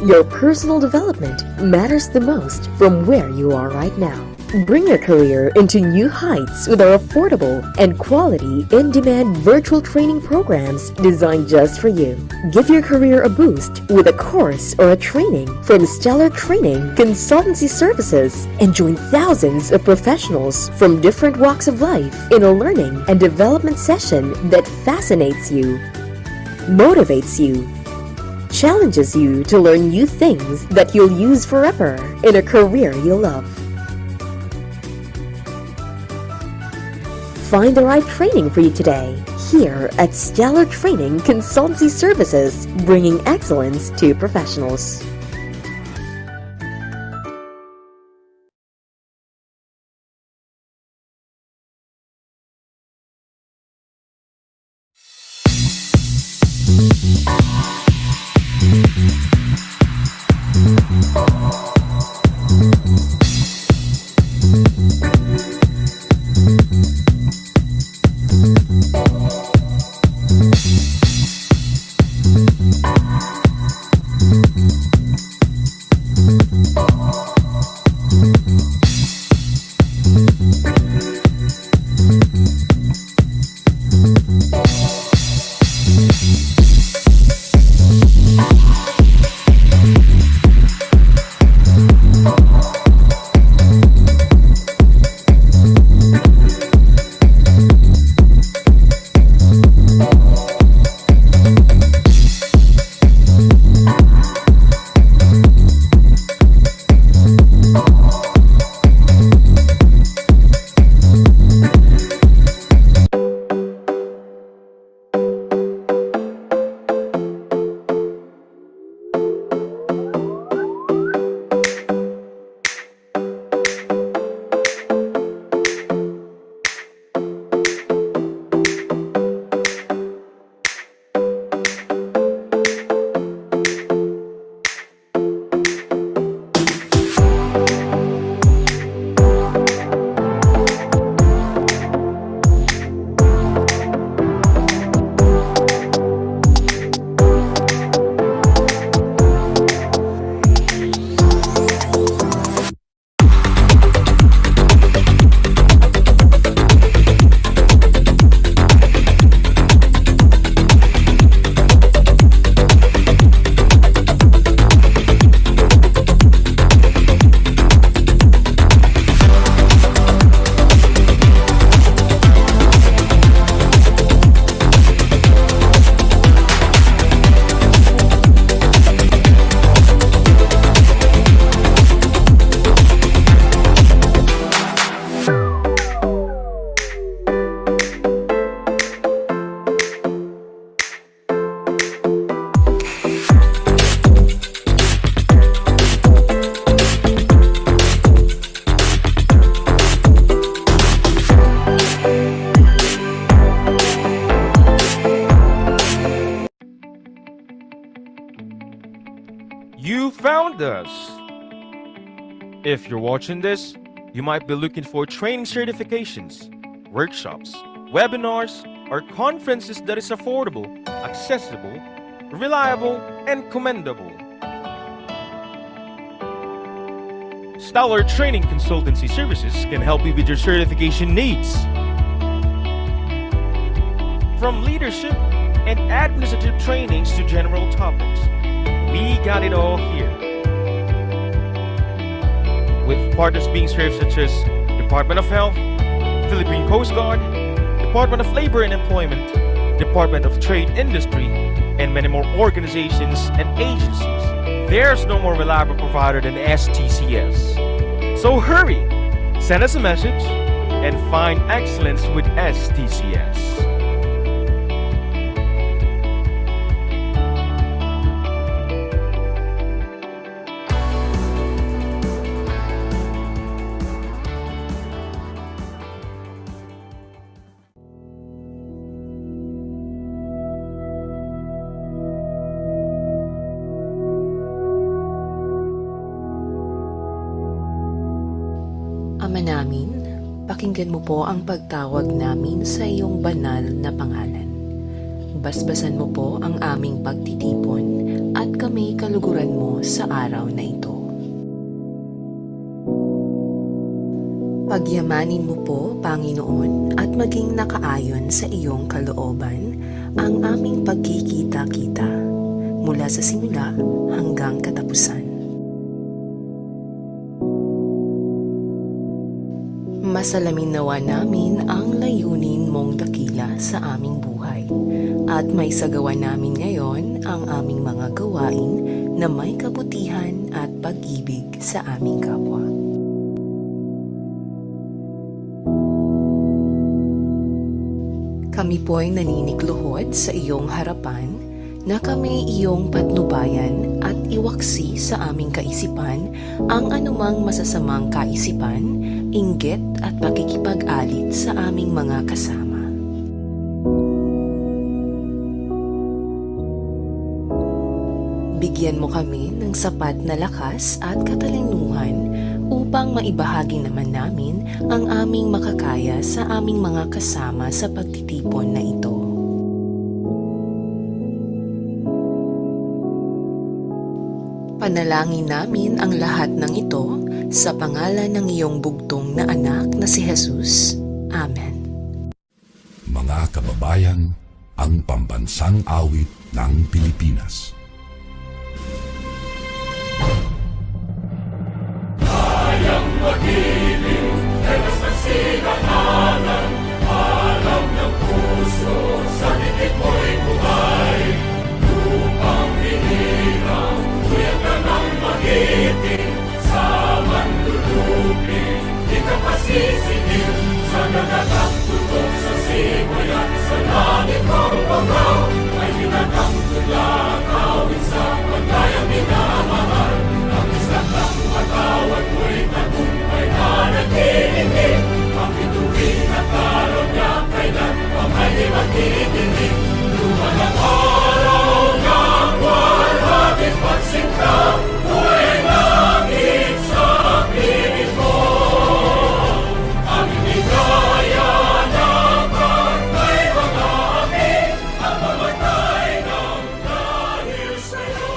Your personal development matters the most from where you are right now. Bring your career into new heights with our affordable and quality in-demand virtual training programs designed just for you. Give your career a boost with a course or a training from Stellar Training Consultancy Services and join thousands of professionals from different walks of life in a learning and development session that fascinates you, motivates you, challenges you to learn new things that you'll use forever in a career you love. Find the right training for you today here at Stellar Training Consultancy Services, bringing excellence to professionals. You found us! If you're watching this, you might be looking for training certifications, workshops, webinars, or conferences that is affordable, accessible, reliable, and commendable. Stellar Training Consultancy Services can help you with your certification needs. From leadership and administrative trainings to general topics, we got it all here. With partners being served such as Department of Health, Philippine Coast Guard, Department of Labor and Employment, Department of Trade Industry, and many more organizations and agencies. There's no more reliable provider than STCS. So hurry, send us a message, and find excellence with STCS. Ama namin, pakinggan mo po ang pagtawag namin sa iyong banal na pangalan. Basbasan mo po ang aming pagtitipon at at kami kaluguran mo sa araw na ito. Pagyamanin mo po, Panginoon, at maging nakaayon sa iyong kalooban ang aming pagkikita-kita mula sa simula hanggang katapusan. Masalamin nawa namin ang layunin mong dakila sa aming buhay at may sagawa namin ngayon ang aming mga gawain na may kabutihan at pag-ibig sa aming kapwa. Kami po'y naninikluhod sa iyong harapan na kami iyong patnubayan at iwaksi sa aming kaisipan ang anumang masasamang kaisipan, inggit at pakikipag-alit sa aming mga kasama. Bigyan mo kami ng sapat na lakas at katalinuhan upang maibahagi naman namin ang aming makakaya sa aming mga kasama sa pagtitipon na ito. Panalangin namin ang lahat ng ito sa pangalan ng iyong bugtong na anak na si Jesus. Amen. Mga kababayan, ang pambansang awit ng Pilipinas. Kayang magiliw, telas ng sinakanan, alam ng puso, sa dikit mo'y buhay. Lupang hinirang, tuyag ka ng magiting, sa manlulupin, di ka pasisingil, sa nagatang tutok sa simoy at sa langit mong bangaw, ay ginatang tula, kawin sa paglayang minamahal, ang isang ng matawad mo'y tagumpay na nag-iingin, ang bituin at araw niya kailan pa may di magtitingin, luman ang araw ng walhagin pagsingka, buhay langit sa piling mo. Ang inigaya ng pagkay mga aking, ang mamatay ng dahil sa'yo.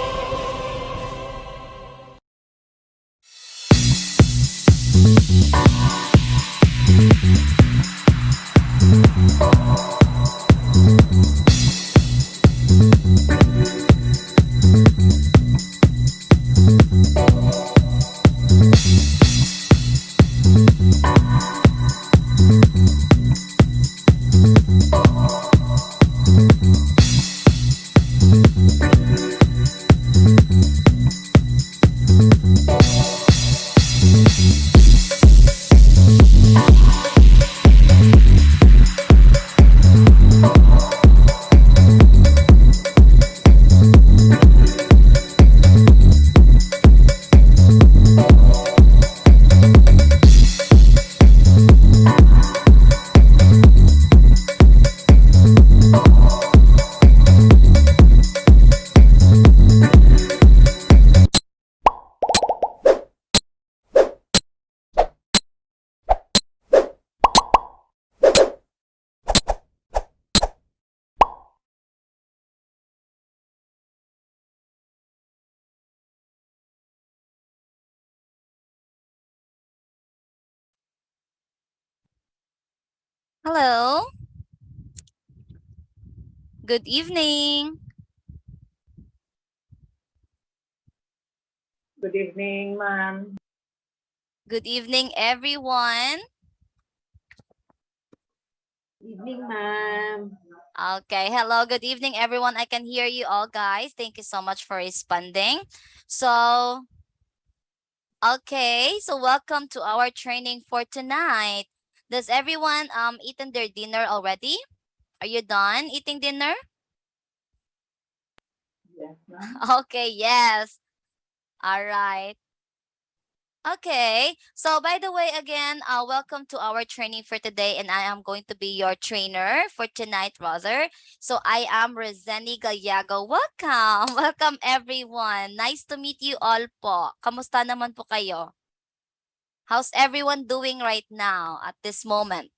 Hello. Good evening. Good evening, ma'am. Good evening, everyone. Evening, ma'am. Okay. Hello. Good evening, everyone. I can hear you all, guys. Thank you so much for responding. So, okay. So, welcome to our training for tonight. Does everyone eaten their dinner already? Are you done eating dinner? Yes, ma'am. Okay. Yes. All right. Okay, so by the way, again, welcome to our training for today, and I am going to be your trainer for tonight, rather. So I am Roseni Gallago. Welcome! Welcome, everyone. Nice to meet you all po. Kamusta naman po kayo? How's everyone doing right now at this moment?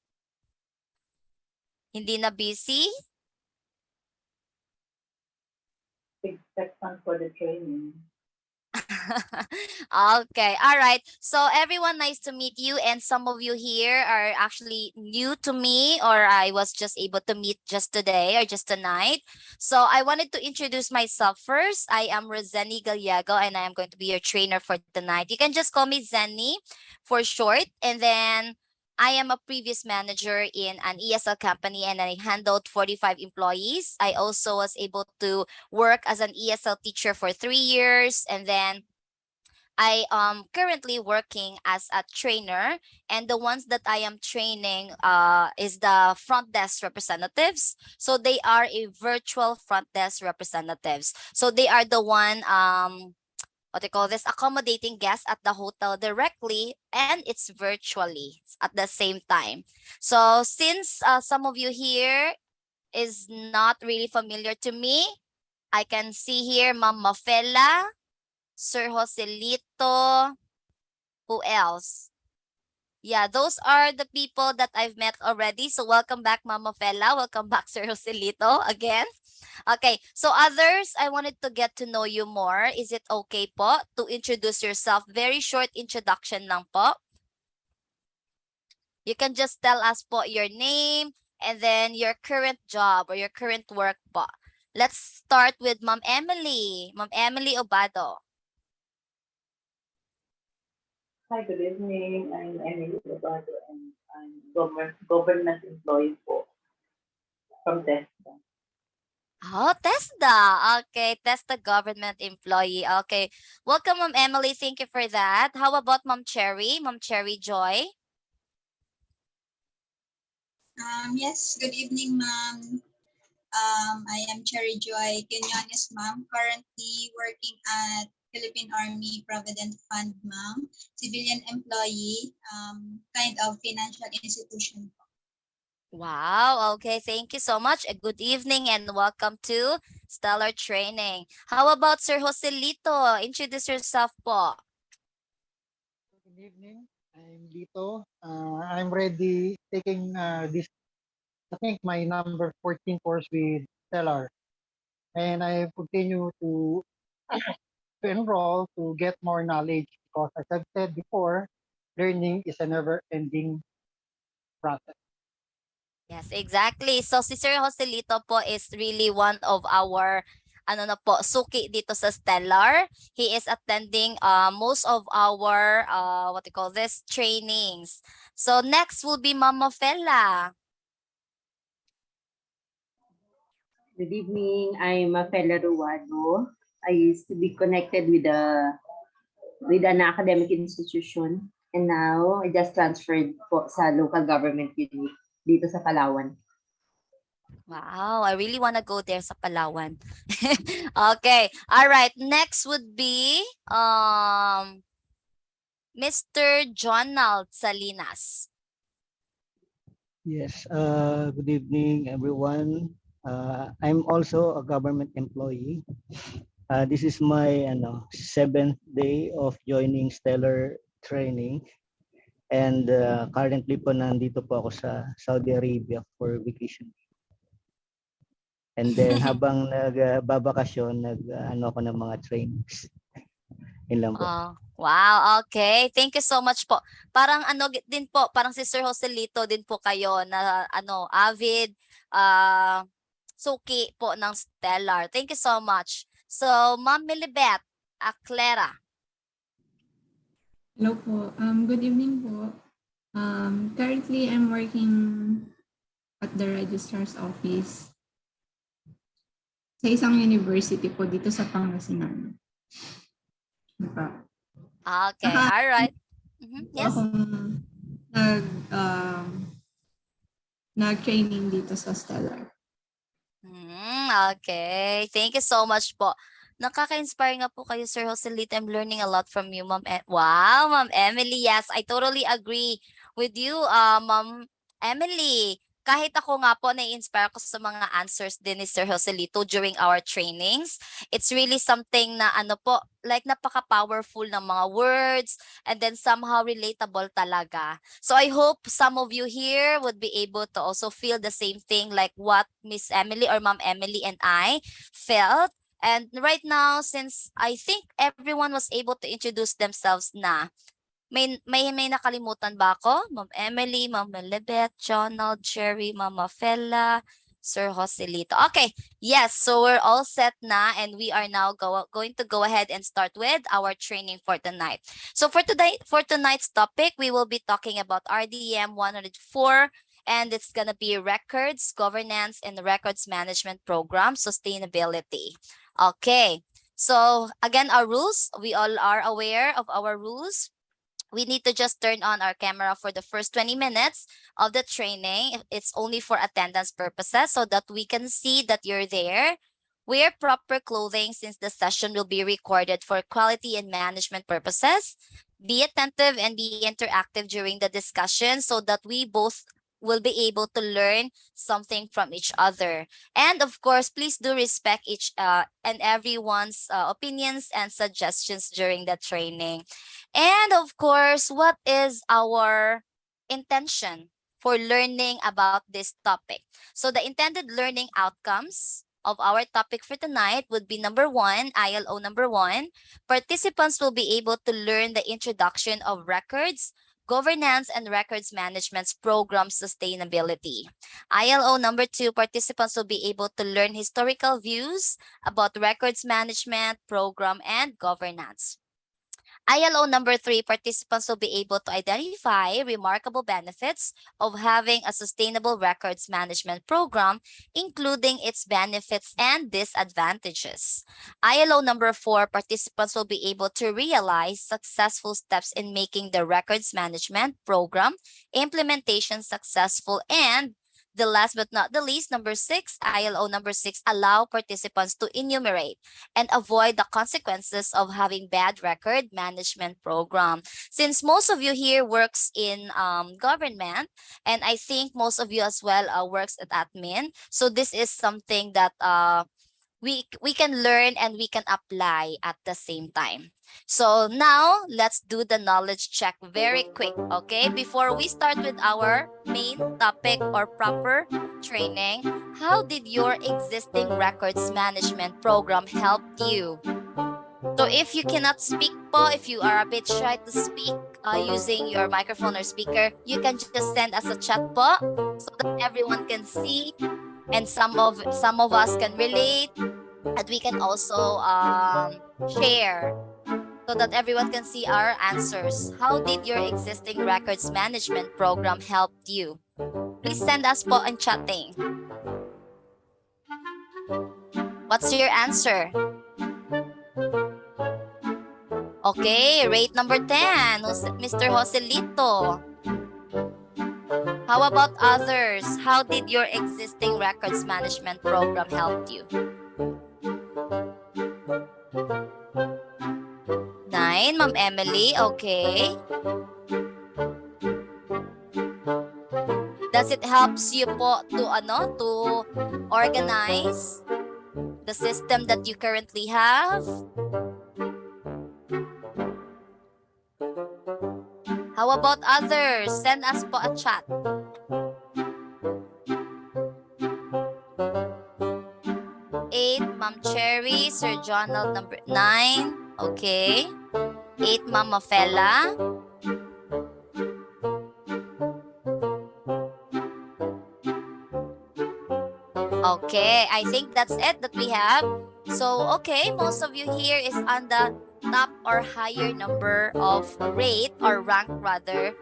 Hindi na busy? expectant for the training. Okay, all right. So everyone, nice to meet you. And some of you here are actually new to me, or I was just able to meet just today or just tonight. So I wanted to introduce myself first. I am Roseni Gallego, and I am going to be your trainer for tonight. You can just call me Zenny for short. And then I am a previous manager in an ESL company, and I handled 45 employees. I also was able to work as an ESL teacher for 3 years, and then I am currently working as a trainer, and the ones that I am training is the front desk representatives. So they are a virtual front desk representatives. So they are the one what they call this, accommodating guests at the hotel directly, and it's virtually at the same time. So since some of you here is not really familiar to me, I can see here Ma'am Mafela, Sir Joselito, who else? Yeah, those are the people that I've met already. So welcome back, Mama Fela. Welcome back, Sir Joselito, again. Okay, so others, I wanted to get to know you more. Is it okay po to introduce yourself? Very short introduction lang po. You can just tell us po your name and then your current job or your current work po. Let's start with Ma'am Emily. Ma'am Emily Obado. Hi, good evening. I'm Emily Lobato and I'm government employee po from TESDA. Oh, TESDA. Okay, TESDA government employee. Okay. Welcome, Ma'am Emily. Thank you for that. How about Ma'am Cherry? Ma'am Cherry Joy? Yes, good evening, ma'am. I am Cherry Joy Quinones, ma'am. Currently working at Philippine Army Provident Fund, ma'am. Civilian employee, kind of financial institution. Wow. Okay. Thank you so much. A good evening and welcome to Stellar Training. How about Sir Joselito? Introduce yourself po. Good evening. I'm Lito. I'm ready taking this, I think my number 14 course with Stellar. And I continue to enroll to get more knowledge because as I've said before, learning is a never-ending process. Yes, exactly. So si Sir Joselito po is really one of our ano na po, suki dito sa Stellar. He is attending most of our what you call this, trainings. So next will be Mama Fela. Good evening. I'm Mafela Ruado. I used to be connected with an academic institution and now I just transferred po sa local government unit dito sa Palawan. Wow, I really want to go there sa Palawan. Okay. All right. Next would be Mr. Jonald Salinas. Yes, good evening, everyone. I'm also a government employee. This is my seventh day of joining Stellar Training. And currently po nandito po ako sa Saudi Arabia for vacation. And then habang nagbabakasyon, ano ako ng mga trainings. Yun lang po. Oh, wow, okay. Thank you so much po. Parang ano din po, parang si Sir Joselito din po kayo na avid suki po ng Stellar. Thank you so much. So, Ma'am Milibet Aclera. Hello po. Good evening po. Currently, I'm working at the registrar's office sa isang university po dito sa Pangasinan. Diba? Okay, all right. Yes. Akong nag-training dito sa Stellar. Okay. Thank you so much po. Nakaka-inspire nga po kayo, Sir Joselito. I'm learning a lot from you, Ma'am. Wow, Ma'am Emily. Yes, I totally agree with you, Ma'am Emily. Kahit ako nga po, na-inspire ko sa mga answers din ni Sir Joselito during our trainings. It's really something na like napaka-powerful ng mga words and then somehow relatable talaga. So I hope some of you here would be able to also feel the same thing like what Miss Emily or Ma'am Emily and I felt And right now, since I think everyone was able to introduce themselves na, may nakalimutan ba ako? Ma'am Emily, Ma'am Melibet, Jonald, Cherry, Mama Fella, Sir Joselito. Okay, yes, so we're all set na and we are now going to go ahead and start with our training for tonight. So for tonight's topic, we will be talking about RDM 104, and it's gonna be records, governance, and records management program, sustainability. Okay, so again, our rules, we all are aware of our rules. We need to just turn on our camera for the first 20 minutes of the training. It's only for attendance purposes so that we can see that you're there. Wear proper clothing since the session will be recorded for quality and management purposes. Be attentive and be interactive during the discussion so that we both will be able to learn something from each other. And of course, please do respect each and everyone's opinions and suggestions during the training. And of course, what is our intention for learning about this topic? So the intended learning outcomes of our topic for tonight would be number 1, ILO number 1. Participants will be able to learn the introduction of records, governance, and records management's program sustainability. ILO number 2, participants will be able to learn historical views about records management, program, and governance. ILO number 3, participants will be able to identify remarkable benefits of having a sustainable records management program, including its benefits and disadvantages. ILO number 4, participants will be able to realize successful steps in making the records management program implementation successful, and the last but not the least, number 6, ILO number 6, allow participants to enumerate and avoid the consequences of having bad record management program. Since most of you here works in government, and I think most of you as well works at admin, so this is something that we can learn and we can apply at the same time. So now let's do the knowledge check very quick, okay? Before we start with our main topic or proper training, how did your existing records management program help you? So if you cannot speak po, if you are a bit shy to speak using your microphone or speaker, you can just send us a chat po so that everyone can see and some of us can relate, and we can also share so that everyone can see our answers. How did your existing records management program help you? Please send us po in chatting. What's your answer? Okay, rate number 10, Mr. Joselito. How about others? How did your existing records management program help you? 9, Ma'am Emily. Okay. Does it helps you po to organize the system that you currently have? How about others? Send us po a chat. 8, Ma'am Cherry, Sir Jonald number 9. Okay. 8, Mama Fella. Okay, I think that's it that we have. So, okay, most of you here is on the top or higher number of rate or rank rather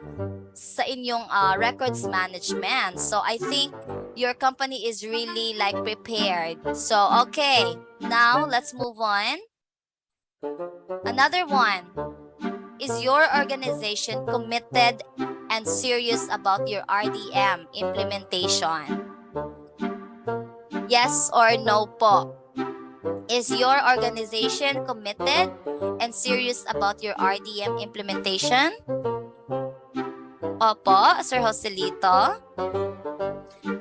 sa inyong records management. So, I think your company is really like prepared. So, okay, now let's move on. Another one. Is your organization committed and serious about your RDM implementation? Yes or no po? Is your organization committed and serious about your RDM implementation? Opo, Sir Joselito.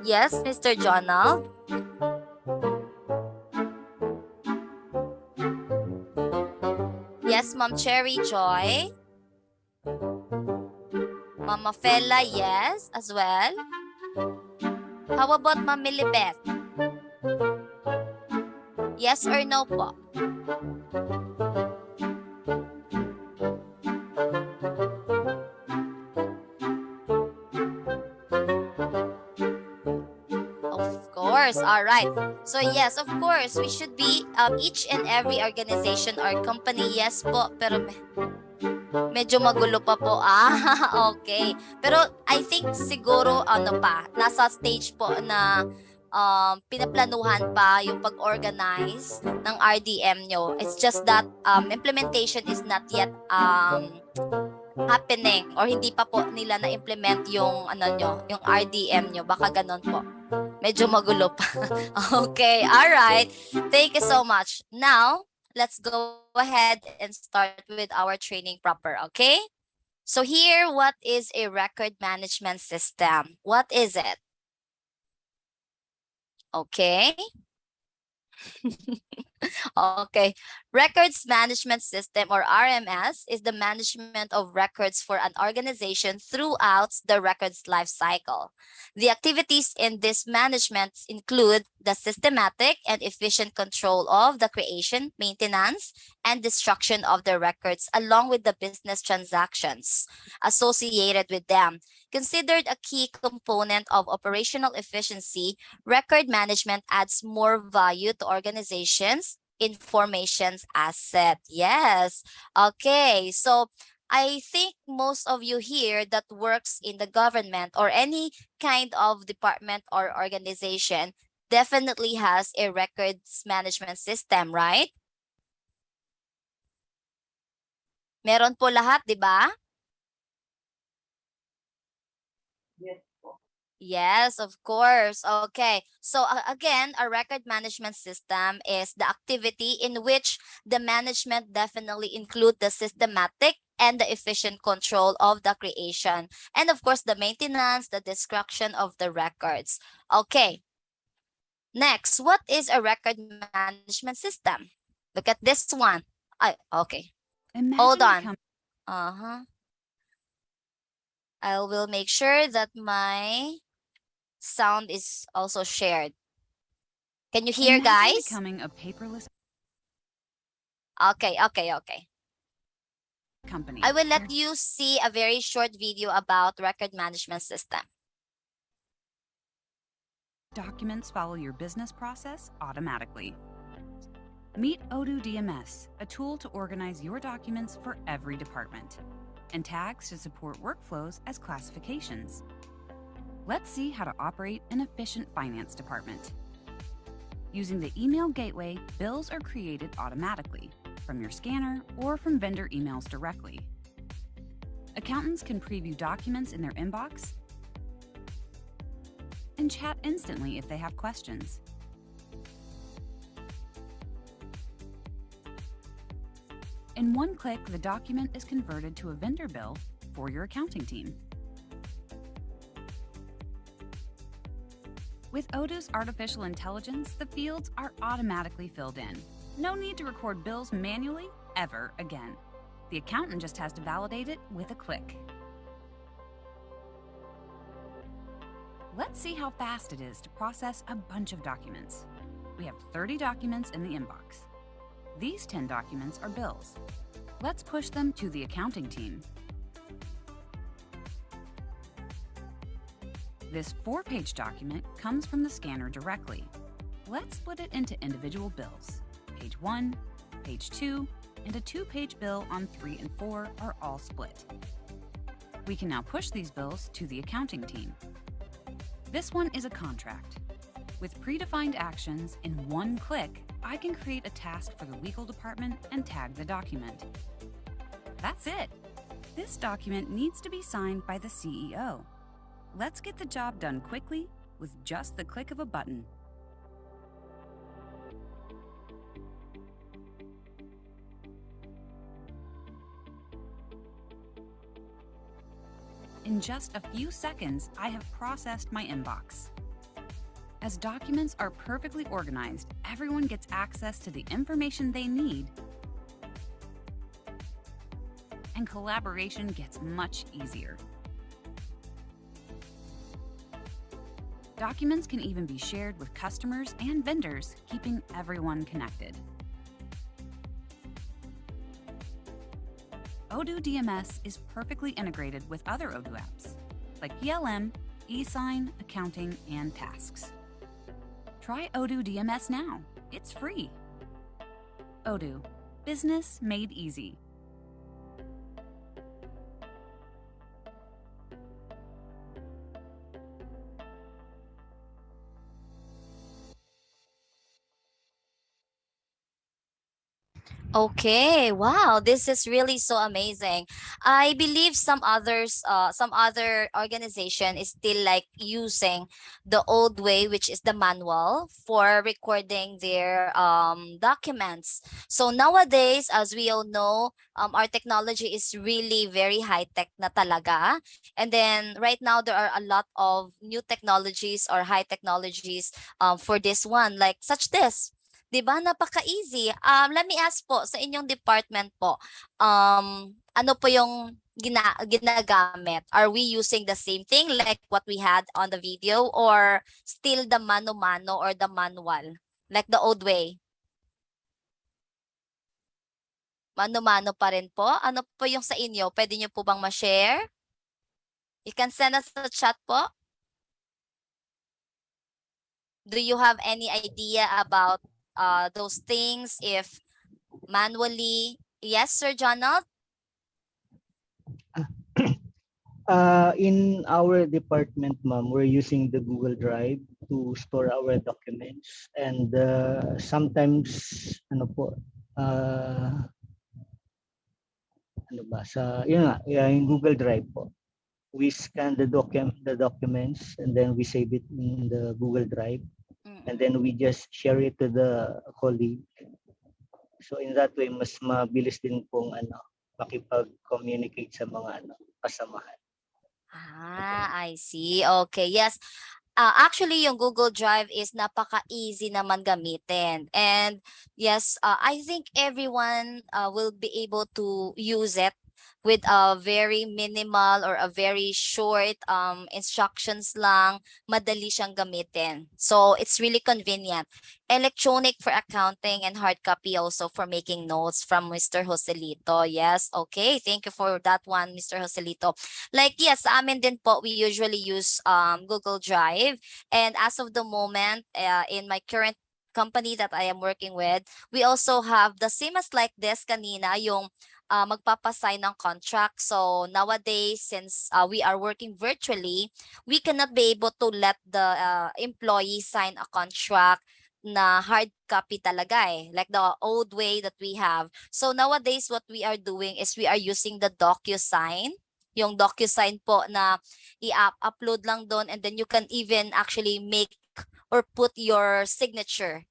Yes, Mr. Jonald. Yes, Ma'am Cherry Joy. Mama Fella, yes, as well. How about Ma'am Milibet? Yes or no po? Of course. All right. So yes, of course, we should be each and every organization or company, yes po, pero medyo magulo pa po. Okay. Pero I think siguro ano pa, nasa stage po na pinaplanuhan pa yung pag-organize ng RDM nyo. It's just that implementation is not yet happening or hindi pa po nila na-implement yung ano nyo, yung RDM nyo. Baka ganon po. Medyo magulo pa. Okay, all right. Thank you so much. Now, let's go ahead and start with our training proper, okay? So here, what is a record management system? What is it? Okay. Okay. Records Management System or RMS is the management of records for an organization throughout the records life cycle. The activities in this management include the systematic and efficient control of the creation, maintenance, and destruction of the records along with the business transactions associated with them. Considered a key component of operational efficiency, record management adds more value to organizations' information's asset. Yes. Okay. So I think most of you here that works in the government or any kind of department or organization definitely has a records management system, right? Meron po lahat, di ba? Yes po. Yes, of course. Okay. So again, a record management system is the activity in which the management definitely include the systematic and the efficient control of the creation. And of course, the maintenance, the destruction of the records. Okay. Next, what is a record management system? Look at this one. Okay. Hold on. I will make sure that my sound is also shared. Can you hear, guys? Becoming a paperless Okay. company. I will let you see a very short video about record management system. Documents follow your business process automatically. Meet Odoo DMS, a tool to organize your documents for every department, and tags to support workflows as classifications. Let's see how to operate an efficient finance department. Using the email gateway, bills are created automatically from your scanner or from vendor emails directly. Accountants can preview documents in their inbox and chat instantly if they have questions. In one click, the document is converted to a vendor bill for your accounting team. With Odoo's artificial intelligence, the fields are automatically filled in. No need to record bills manually ever again. The accountant just has to validate it with a click. Let's see how fast it is to process a bunch of documents. We have 30 documents in the inbox. These 10 documents are bills. Let's push them to the accounting team. This 4-page document comes from the scanner directly. Let's split it into individual bills. Page 1, page 2, and a 2-page bill on 3 and 4 are all split. We can now push these bills to the accounting team. This one is a contract. With predefined actions, in one click, I can create a task for the legal department and tag the document. That's it. This document needs to be signed by the CEO. Let's get the job done quickly with just the click of a button. In just a few seconds, I have processed my inbox. As documents are perfectly organized, everyone gets access to the information they need, and collaboration gets much easier. Documents can even be shared with customers and vendors, keeping everyone connected. Odoo DMS is perfectly integrated with other Odoo apps, like PLM, eSign, accounting, and tasks. Try Odoo DMS now. It's free. Odoo, business made easy. Okay, wow, this is really so amazing. I believe some other organization is still like using the old way, which is the manual for recording their documents. So nowadays, as we all know, our technology is really very high tech na talaga. And then right now there are a lot of new technologies or high technologies for this one, like such this. 'Di ba napaka-easy. Let me ask po sa inyong department po, ano po yung ginagamit? Are we using the same thing like what we had on the video or still the mano-mano or the manual, like the old way? Mano-mano pa rin po? Ano po yung sa inyo? Pwede niyo po bang ma-share? You can send us a chat po. Do you have any idea about those things if manually? Yes, Sir Jonald? In our department, ma'am, we're using the Google Drive to store our documents, and sometimes ano po, ano ba sa yun nga, yung Google Drive po. We scan the documents and then we save it in the Google Drive, and then we just share it to the colleague. So in that way, mas mabilis din pong makipag-communicate sa mga kasamahan. I see. Okay, yes. Actually, yung Google Drive is napaka-easy naman gamitin. And yes, I think everyone will be able to use it with a very minimal or a very short instructions lang, madali siyang gamitin. So it's really convenient. Electronic for accounting and hard copy also for making notes from Mr. Joselito. Yes, okay. Thank you for that one, Mr. Joselito. Like yes, sa amin din po, we usually use Google Drive. And as of the moment, in my current company that I am working with, we also have the same as like this kanina, yung magpapasign ng contract. So nowadays, since we are working virtually, we cannot be able to let the employee sign a contract na hard copy talaga like the old way that we have. So nowadays, what we are doing is we are using the DocuSign, yung DocuSign po na i-upload lang doon, and then you can even actually make or put your signature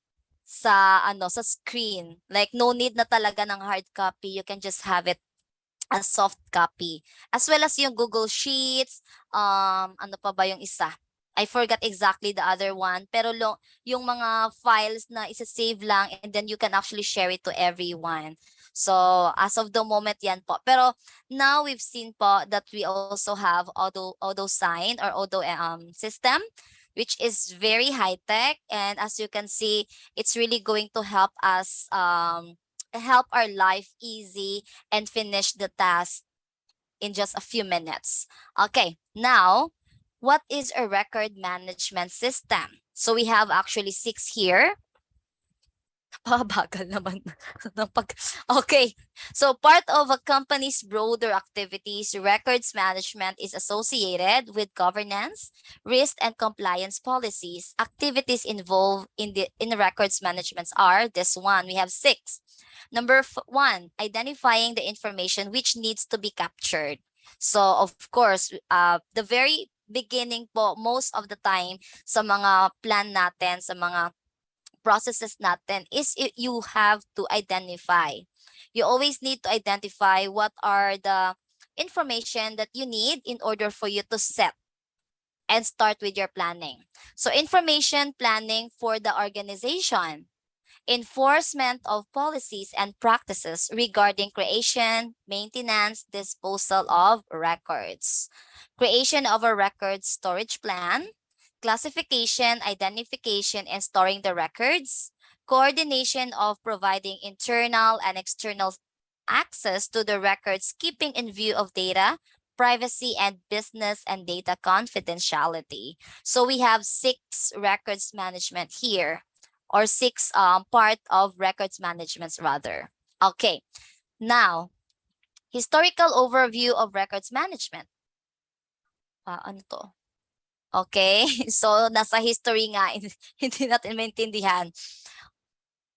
sa sa screen. Like no need na talaga ng hard copy. You can just have it as soft copy. As well as yung Google Sheets, ano pa ba yung isa? I forgot exactly the other one, pero yung mga files na isa-save lang, and then you can actually share it to everyone. So as of the moment yan po. Pero now we've seen po that we also have auto sign or auto system, which is very high tech, and as you can see, it's really going to help us help our life easy and finish the task in just a few minutes. Okay, now what is a record management system? So we have actually 6 here. Bagal naman Okay. So part of a company's broader activities, records management is associated with governance, risk and compliance policies. Activities involved in the records management are this one. We have 6. Number 1, identifying the information which needs to be captured. So of course, the very beginning po, most of the time sa mga plan natin, sa mga processes natin is you have to identify. You always need to identify what are the information that you need in order for you to set and start with your planning. So information planning for the organization, enforcement of policies and practices regarding creation, maintenance, disposal of records, creation of a record storage plan, classification, identification, and storing the records, coordination of providing internal and external access to the records, keeping in view of data, privacy, and business and data confidentiality. So we have 6 records management here, or 6 part of records management rather. Okay, now, historical overview of records management. Ano to? Okay, so nasa history nga, hindi natin maintindihan.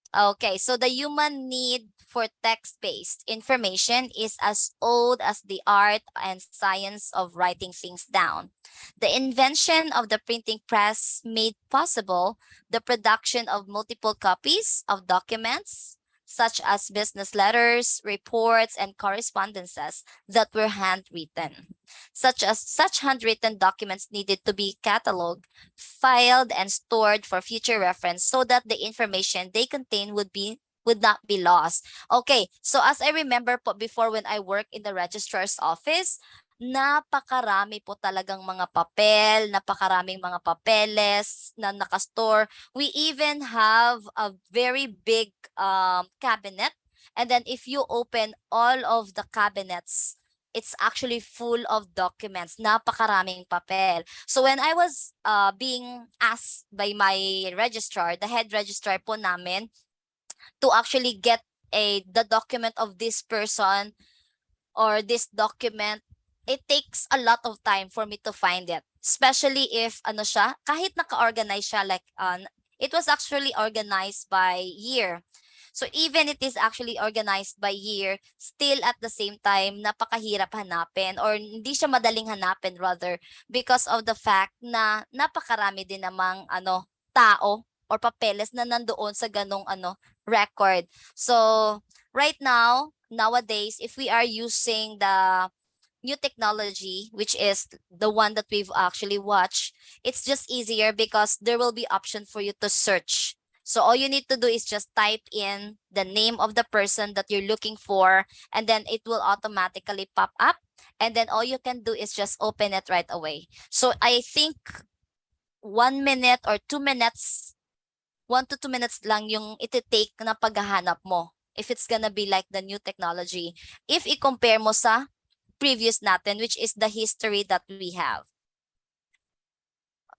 Okay, so the human need for text-based information is as old as the art and science of writing things down. The invention of the printing press made possible the production of multiple copies of documents, such as business letters, reports, and correspondences that were handwritten. Such handwritten documents needed to be cataloged, filed, and stored for future reference so that the information they contain would not be lost. Okay, so as I remember po before when I worked in the registrar's office, napakarami po talagang mga papel, napakaraming mga papeles na nakastore. We even have a very big cabinet, and then if you open all of the cabinets, it's actually full of documents, napakaraming papel. So when I was being asked by my registrar, the head registrar po namin, to actually get the document of this person or this document, it takes a lot of time for me to find it. Especially if ano siya, kahit naka-organize siya, like it was actually organized by year. So even it is actually organized by year, still at the same time, napakahirap hanapin or hindi siya madaling hanapin rather because of the fact na napakarami din namang tao or papeles na nandoon sa ganong record. So right now, nowadays, if we are using the new technology, which is the one that we've actually watched, it's just easier because there will be option for you to search. So all you need to do is just type in the name of the person that you're looking for, and then it will automatically pop up. And then all you can do is just open it right away. So I think 1 minute or 2 minutes, 1 to 2 minutes lang yung iti-take na paghahanap mo. If it's gonna be like the new technology. If i-compare mo sa previous natin, which is the history that we have.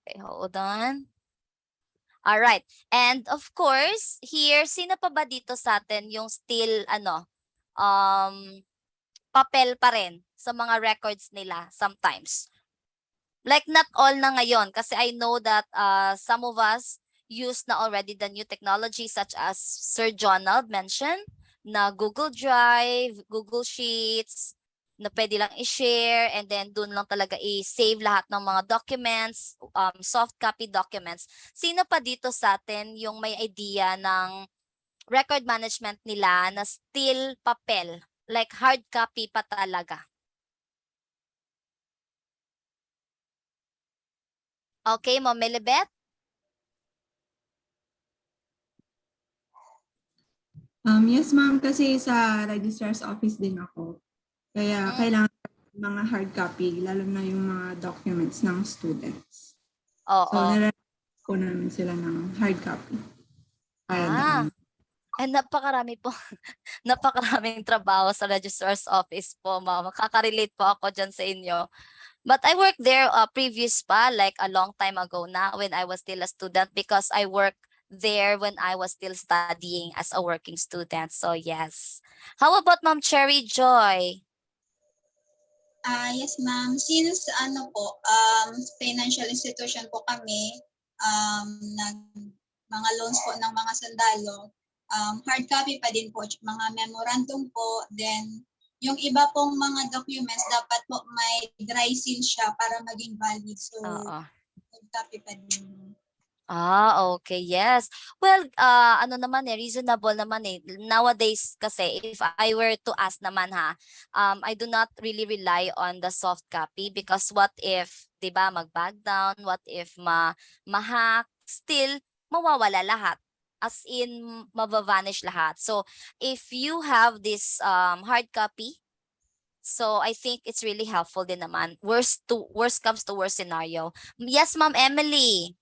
Okay, hold on. All right. And of course, here, sino pa ba dito sa atin yung still, papel pa rin sa mga records nila sometimes? Like not all na ngayon kasi I know that some of us use na already the new technology such as Sir Jonald mentioned na Google Drive, Google Sheets, na pwede lang i-share and then doon lang talaga i-save lahat ng mga documents, soft copy documents. Sino pa dito sa atin yung may idea ng record management nila na still papel, like hard copy pa talaga? Okay, Ma'am Melibet? Yes, ma'am, kasi sa registrar's office din ako. Kaya kailangan mga hard copy, lalo na yung mga documents ng students. Oo. So, nire-record ko namin sila ng hard copy. And napakarami po, napakaraming trabaho sa registrar's office po, ma'am. Makaka-relate po ako dyan sa inyo. But I worked there previous pa, like a long time ago na when I was still a student because I worked there when I was still studying as a working student. So yes. How about Ma'am Cherry Joy? Yes, ma'am. Since financial institution po kami, mga loans po ng mga sundalo, hard copy pa din po, mga memorandum po, then yung iba pong mga documents dapat po may dry seal siya para maging valid. So, hard copy pa din. Okay, yes. Well, reasonable naman eh. Nowadays kasi, if I were to ask naman I do not really rely on the soft copy because what if, 'di ba, mag-bag down, what if ma-hack, still mawawala lahat. As in, mabavanish lahat. So, if you have this hard copy, So I think it's really helpful din naman. Worst comes to worst scenario. Yes, Ma'am Emily.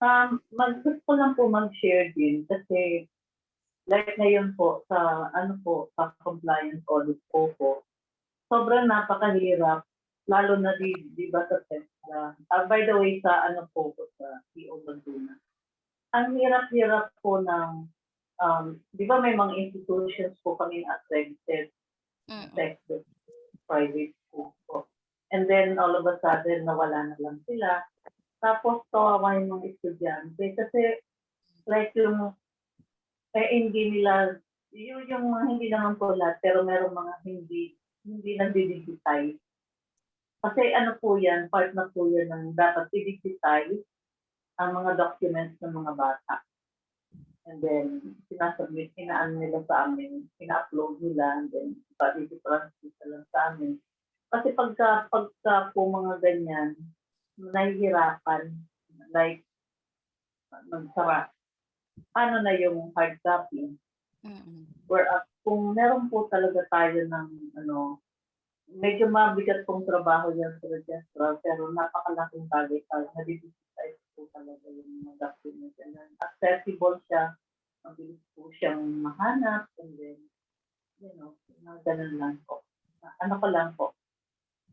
Gusto ko lang po mag-share din kasi like ngayon po sa sa compliance audit po, sobrang napakahirap lalo na di ba sa test na by the way sa sa PO Laguna. Ang hirap-hirap po ng di ba may mga institutions po kami accredited test private school po. And then all of a sudden nawala na lang sila. Tapos kawawa yung mga estudyante kasi like yung hindi nila yung mga hindi naman po lahat pero merong mga hindi nagdi-digitize. Kasi po yan, part na po yan ng dapat i-digitize ang mga documents ng mga bata. And then, sinasubmit, nila sa amin, ina-upload nila, and then, i-transmit lang sa amin. Kasi pagka po mga ganyan, nahihirapan, like, magsara. Paano na yung hard copy? Whereas, kung meron po talaga tayo ng, medyo mabigat pong trabaho yan sa registrar, pero napakalaking bagay tayo, na-digitize po talaga yung mga documents. And then, accessible siya, mabilis po siyang mahanap, and then, ganun lang po. Ko lang po.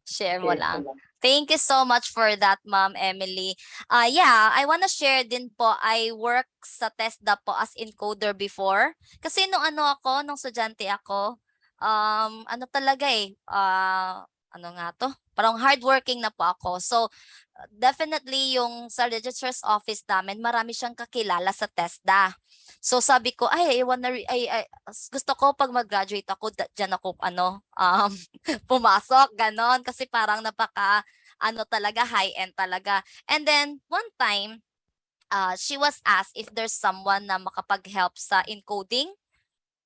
Share mo lang. Thank you so much for that, Ma'am Emily. Yeah, I wanna share din po, I work sa TESDA po as encoder before. Kasi nung nung estudyante ako, talaga ano nga to? Parang hardworking na po ako. So, definitely yung sa registrar's office namin, marami siyang kakilala sa TESDA. So sabi ko, gusto ko pag mag-graduate ako, diyan ako pumasok, ganon. Kasi parang napaka, talaga, high-end talaga. And then, one time, she was asked if there's someone na makapag-help sa encoding.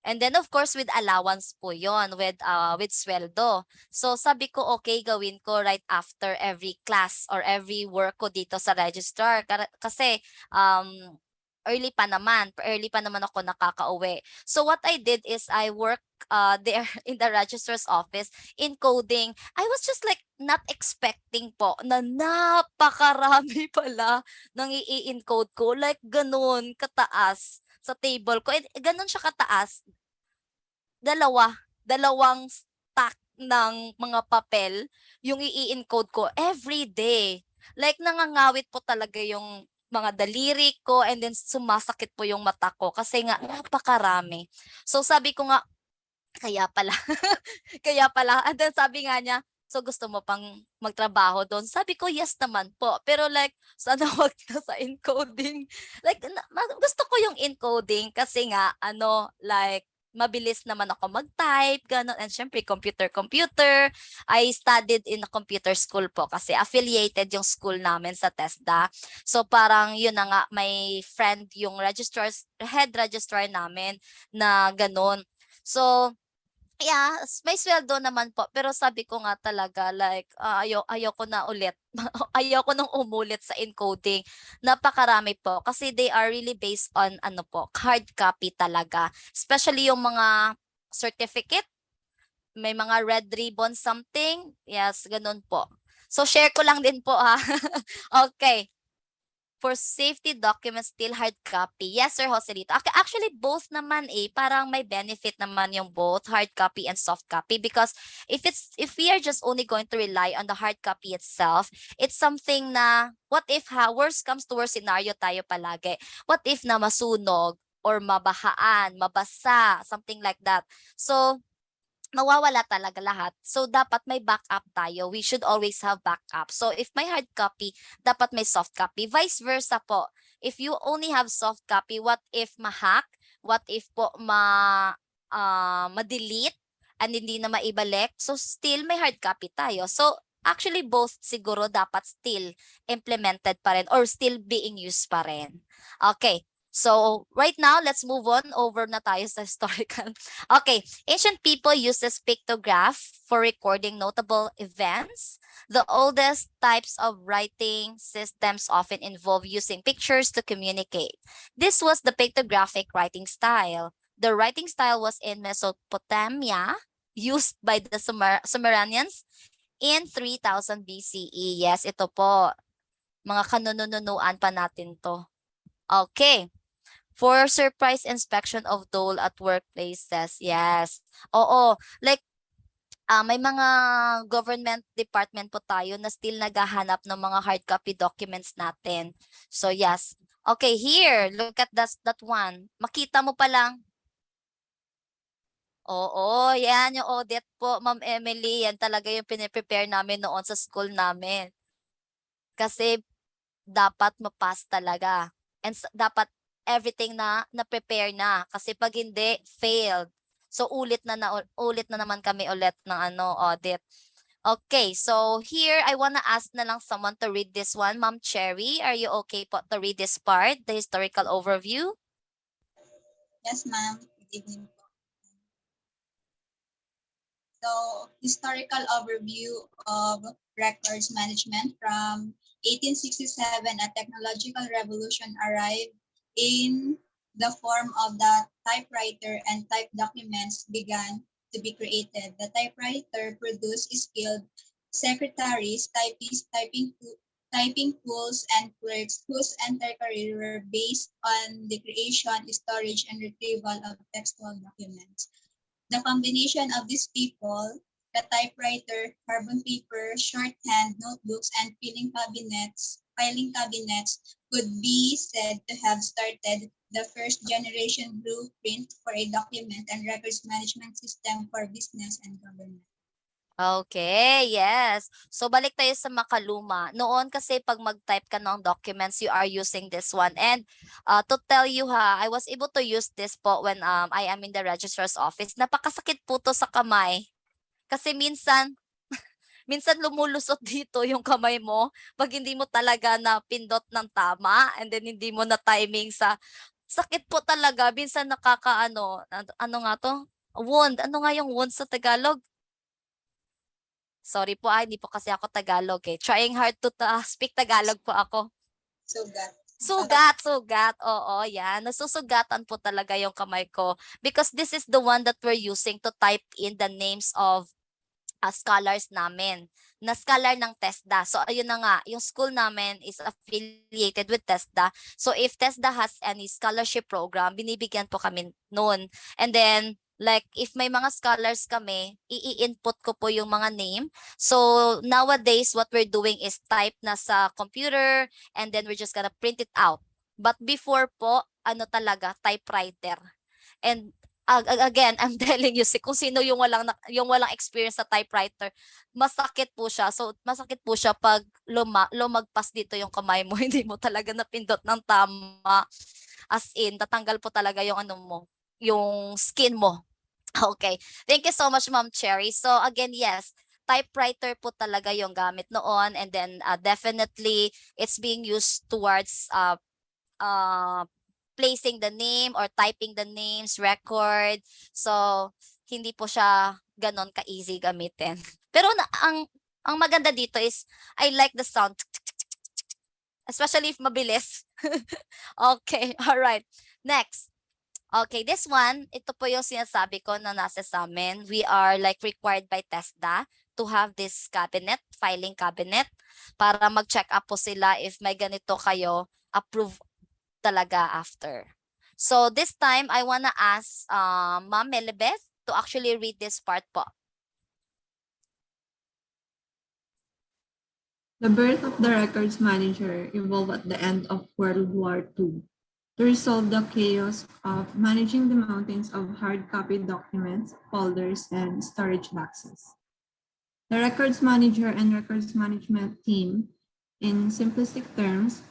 And then of course with allowance po yon, with sweldo. So sabi ko okay, gawin ko right after every class or every work ko dito sa registrar kasi early pa naman ako nakakauwi. So what I did is I work there in the registrar's office in coding. I was just like not expecting po na napakarami pala nang i-encode ko, like ganun kataas sa table ko. Ganun siya kataas. Dalawang stack ng mga papel yung i-encode ko every day. Like nangangawit po talaga yung mga daliri ko, and then sumasakit po yung mata ko kasi nga napakarami. So sabi ko nga, kaya pala. Kaya pala. And then sabi nga niya, so gusto mo pang magtrabaho doon? Sabi ko, yes naman po. Pero like, sana wag na sa encoding. Like, gusto ko yung encoding kasi nga, like, mabilis naman ako mag-type, gano'n. And syempre, computer. I studied in a computer school po kasi affiliated yung school namin sa TESDA. So parang yun na nga, may friend yung head registrar namin na gano'n. So, yeah, may sweldo naman po. Pero sabi ko nga talaga, like, ayoko na ulit. Ayoko nang umulit sa encoding. Napakarami po. Kasi they are really based on, hard copy talaga. Especially yung mga certificate. May mga red ribbon something. Yes, ganun po. So, share ko lang din po, ha. Okay. For safety documents, still hard copy. Yes, Sir Joselito. Actually, both naman parang may benefit naman yung both hard copy and soft copy, because if we are just only going to rely on the hard copy itself, it's something na, what if worst comes to worst scenario tayo palagi. What if na masunog or mabahaan, mabasa, something like that. So, mawawala talaga lahat. So, dapat may backup tayo. We should always have backup. So, if may hard copy, dapat may soft copy. Vice versa po. If you only have soft copy, what if ma-hack? What if po ma-delete and hindi na maibalik? So, still may hard copy tayo. So, actually, both siguro dapat still implemented pa rin or still being used pa rin. Okay. So, right now, let's move on. Over na tayo sa historical. Okay. Ancient people uses pictograph for recording notable events. The oldest types of writing systems often involve using pictures to communicate. This was the pictographic writing style. The writing style was in Mesopotamia, used by the Sumerians in 3000 BCE. Yes, ito po. Mga kanununuan pa natin to. Okay. For surprise inspection of dole at workplaces. Yes. Oo. Like, may mga government department po tayo na still naghahanap ng mga hard copy documents natin. So yes. Okay, here, look at that one. Makita mo pa lang. Oo, yan yung audit po, Ma'am Emily. Yan talaga yung piniprepare namin noon sa school namin. Kasi dapat mapas talaga. And dapat everything na prepare na. Kasi pag hindi, failed. So ulit na naman kami ulit ng audit. Okay, so here I wanna ask na lang someone to read this one. Ma'am Cherry, are you okay po to read this part, the historical overview? Yes, ma'am. Good evening po. So, historical overview of records management from 1867, a technological revolution arrived in the form of the typewriter, and type documents began to be created. The typewriter produced skilled secretaries, typists, typing tools, and clerks whose entire career were based on the creation, storage, and retrieval of textual documents. The combination of these people, the typewriter, carbon paper, shorthand, notebooks, and filing cabinets, could be said to have started the first generation blueprint for a document and records management system for business and government. Okay, yes. So balik tayo sa makaluma. Noon kasi pag mag-type ka ng documents, you are using this one. And to tell you I was able to use this po when I am in the registrar's office. Napakasakit po to sa kamay. Kasi minsan lumulusot dito yung kamay mo pag hindi mo talaga na pindot ng tama, and then hindi mo na timing sa sakit po talaga. Minsan ano nga to? Wound. Ano nga yung wound sa Tagalog? Sorry po, hindi po kasi ako Tagalog eh. Trying hard to speak Tagalog po ako. Sugat. Oo, yan. Nasusugatan po talaga yung kamay ko. Because this is the one that we're using to type in the names of scholars namin. Na scholar ng TESDA. So, ayun na nga. Yung school namin is affiliated with TESDA. So, if TESDA has any scholarship program, binibigyan po kami noon. And then, like, if may mga scholars kami, i-input ko po yung mga name. So, nowadays, what we're doing is type na sa computer, and then we're just gonna print it out. But before po, talaga, typewriter. And again, I'm telling you, kung sino yung walang experience sa typewriter, masakit po siya. So, masakit po siya pag lumagpas dito yung kamay mo, hindi mo talaga napindot ng tama. As in, tatanggal po talaga yung yung skin mo. Okay. Thank you so much, Ma'am Cherry. So again, yes, typewriter po talaga yung gamit noon, and then definitely it's being used towards placing the name or typing the names, record. So hindi po siya ganon ka-easy gamitin. Pero ang maganda dito is I like the sound, especially if mabilis. Okay, all right. Next. Okay, this one, ito po yung sinasabi ko na nasa sa amin. We are like required by TESDA to have this cabinet, filing cabinet, para mag-check up po sila if may ganito kayo, approve talaga after. So this time, I wanna ask Ma'am Melibeth to actually read this part po. The birth of the records manager evolved at the end of World War II. To resolve the chaos of managing the mountains of hard copy documents, folders, and storage boxes. The records manager and records management team, in simplistic terms,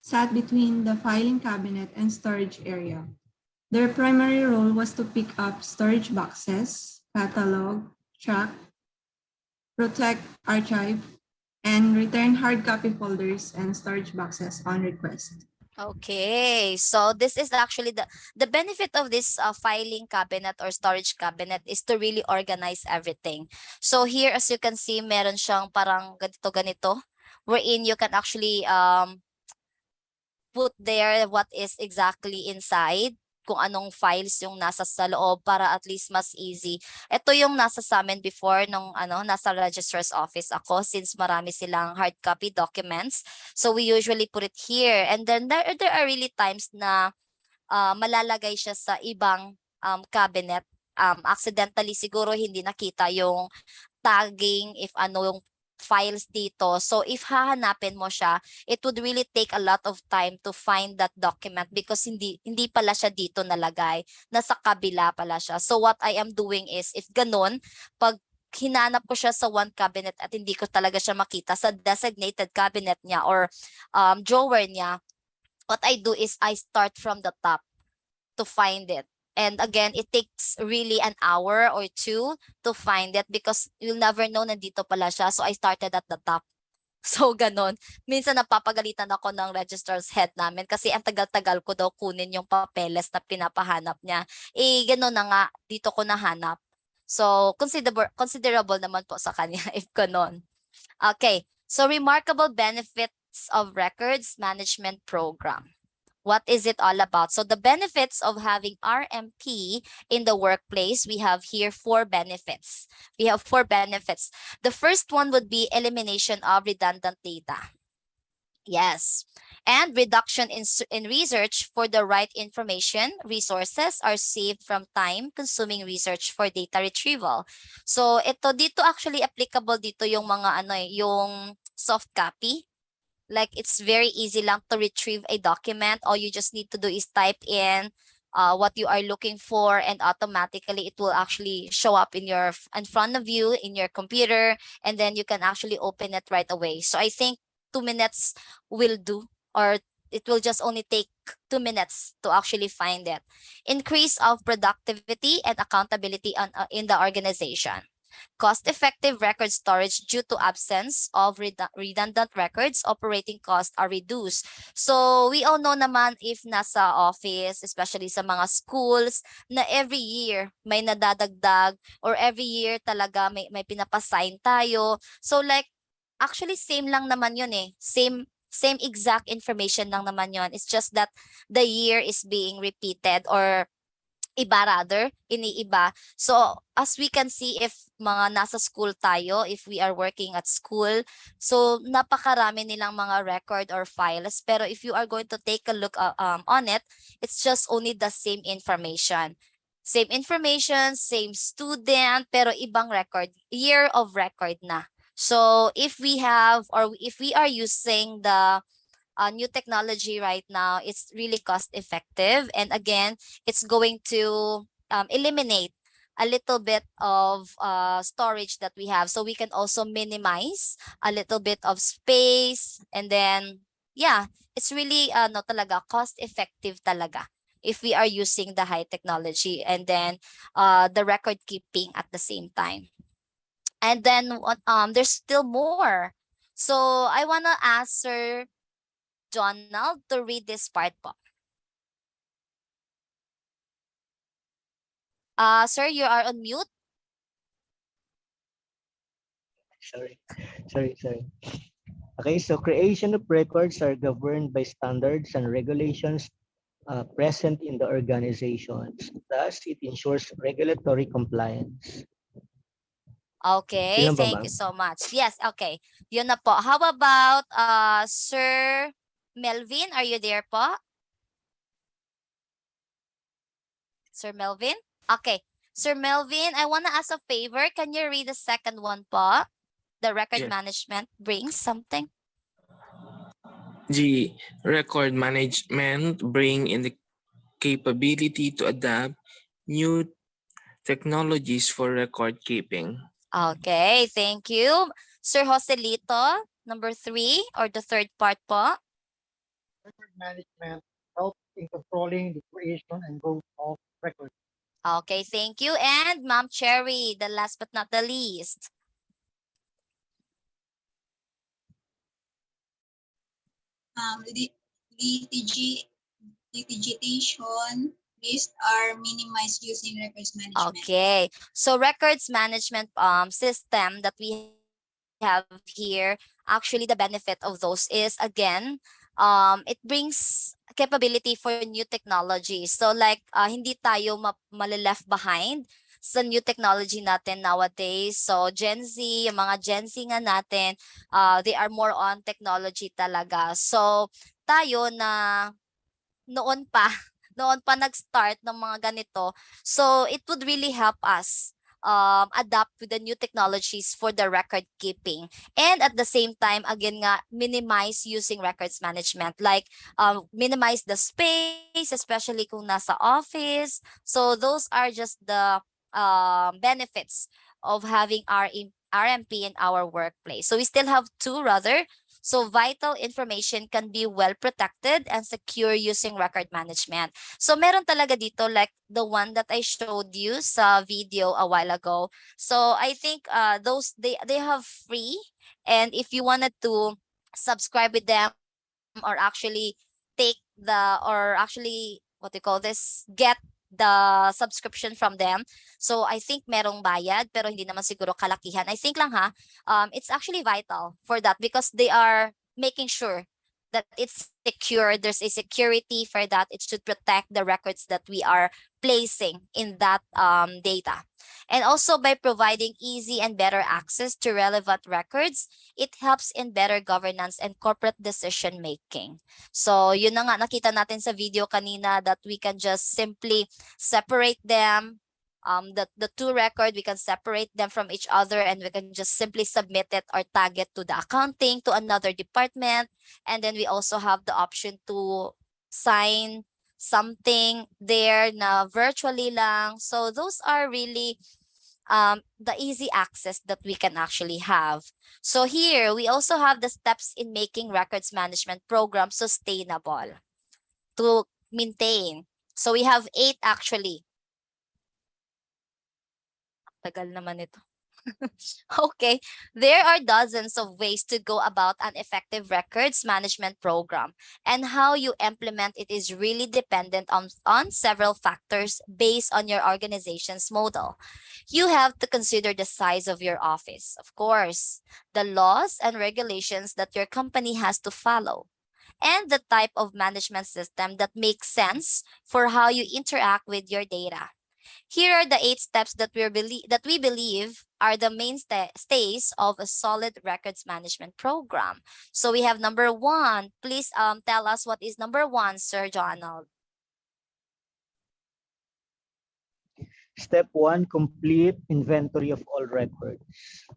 sat between the filing cabinet and storage area. Their primary role was to pick up storage boxes, catalog, track, protect, archive, and return hard copy folders and storage boxes on request. Okay, so this is actually the benefit of this filing cabinet or storage cabinet is to really organize everything. So here, as you can see, meron siyang parang ganito, wherein you can actually put there what is exactly inside. kung anong files yung nasa sa loob para at least mas easy. Ito yung nasa sa amin before nung nasa registrar's office ako, since marami silang hard copy documents. So we usually put it here, and then there are really times na malalagay siya sa ibang cabinet. Accidentally siguro hindi nakita yung tagging if ano yung files dito. So if hahanapin mo siya, it would really take a lot of time to find that document because hindi pala siya dito nalagay. Nasa kabila pala siya. So what I am doing is, if ganun, pag hinanap ko siya sa one cabinet at hindi ko talaga siya makita sa designated cabinet niya or drawer niya, what I do is I start from the top to find it. And again, it takes really an hour or two to find it because you'll never know nandito pala siya. So I started at the top. So ganon. Minsan napapagalitan ako ng registrar's head namin kasi ang tagal-tagal ko daw kunin yung papeles na pinapahanap niya. Ganon na nga, dito ko nahanap. So considerable naman po sa kanya if ganon. Okay, so remarkable benefits of records management program. What is it all about? So the benefits of having RMP in the workplace, we have here 4 benefits. We have 4 benefits. The first one would be elimination of redundant data. Yes. And reduction in research for the right information. Resources are saved from time-consuming research for data retrieval. So dito actually applicable dito yung mga yung soft copy. Like it's very easy lang to retrieve a document. All you just need to do is type in what you are looking for, and automatically it will actually show up in front of you in your computer, and then you can actually open it right away. So I think 2 minutes will do, or it will just only take 2 minutes to actually find it. Increase of productivity and accountability in the organization. Cost-effective record storage due to absence of redundant records, operating costs are reduced. So we all know naman if nasa office, especially sa mga schools, na every year may nadadagdag or every year talaga may pinapasign tayo. So like actually same lang naman yun eh. Same exact information lang naman yun. It's just that the year is being repeated or iba rather, iniiba. So as we can see, if mga nasa school tayo, if we are working at school, so napakarami nilang mga record or files. Pero if you are going to take a look on it, it's just only the same information. Same information, same student, pero ibang record, year of record na. So if we have, or if we are using the new technology right now, it's really cost effective. And again, it's going to eliminate a little bit of storage that we have. So we can also minimize a little bit of space. And then, yeah, it's really no talaga cost effective talaga if we are using the high technology and then the record keeping at the same time. And then there's still more. So I want to ask Sir Donald to read this part po. Sir, you are on mute. Sorry. Okay, so creation of records are governed by standards and regulations present in the organizations. Thus, it ensures regulatory compliance. Okay, Yun lang ba, thank ma'am? you so much. Yes, okay. Yun na po. How about Sir Melvin? Are you there po? Sir Melvin? Okay. Sir Melvin, I want to ask a favor. Can you read the second one po? The record Yes. management brings something. The record management bring in the capability to adapt new technologies for record keeping. Okay, thank you. Sir Joselito, number 3 or the third part po. Record management helps in controlling the creation and growth of records. Okay, thank you. And Ma'am Cherry, the last but not the least. Litigation risks are minimized using records management. Okay, so records management system that we have here, actually the benefit of those is again, it brings capability for new technology. So like hindi tayo malaleft behind sa new technology natin nowadays. So Gen Z, yung mga Gen Z nga natin, they are more on technology talaga. So tayo na noon pa, noon pa nag-start ng mga ganito. So it would really help us adapt with the new technologies for the record keeping. And at the same time, again nga, minimize using records management. Like minimize the space, especially kung nasa office. So those are just the benefits of having our RMP in our workplace. So we still have two rather. So vital information can be well protected and secure using record management. So meron talaga dito like the one that I showed you sa video a while ago. So I think those they have free, and if you wanted to subscribe with them or actually take the or actually what do you call this, get the subscription from them. So I think merong bayad pero hindi naman siguro kalakihan. I think lang ha, it's actually vital for that because they are making sure that it's secure. There's a security for that. It should protect the records that we are placing in that data. And also by providing easy and better access to relevant records, it helps in better governance and corporate decision making. So yun na nga, nakita natin sa video kanina that we can just simply separate them. The two record, we can separate them from each other and we can just simply submit it or tag it to the accounting, to another department. And then we also have the option to sign something there na virtually lang. So those are really the easy access that we can actually have. So here, we also have the steps in making records management program sustainable to maintain. So we have 8 actually. Tagal naman ito. Okay, there are dozens of ways to go about an effective records management program, and how you implement it is really dependent on several factors based on your organization's model. You have to consider the size of your office, of course, the laws and regulations that your company has to follow, and the type of management system that makes sense for how you interact with your data. Here are the 8 steps that we believe are the mainstays of a solid records management program. So we have number 1. Please tell us what is number 1, Sir Donald. Step 1, complete inventory of all records.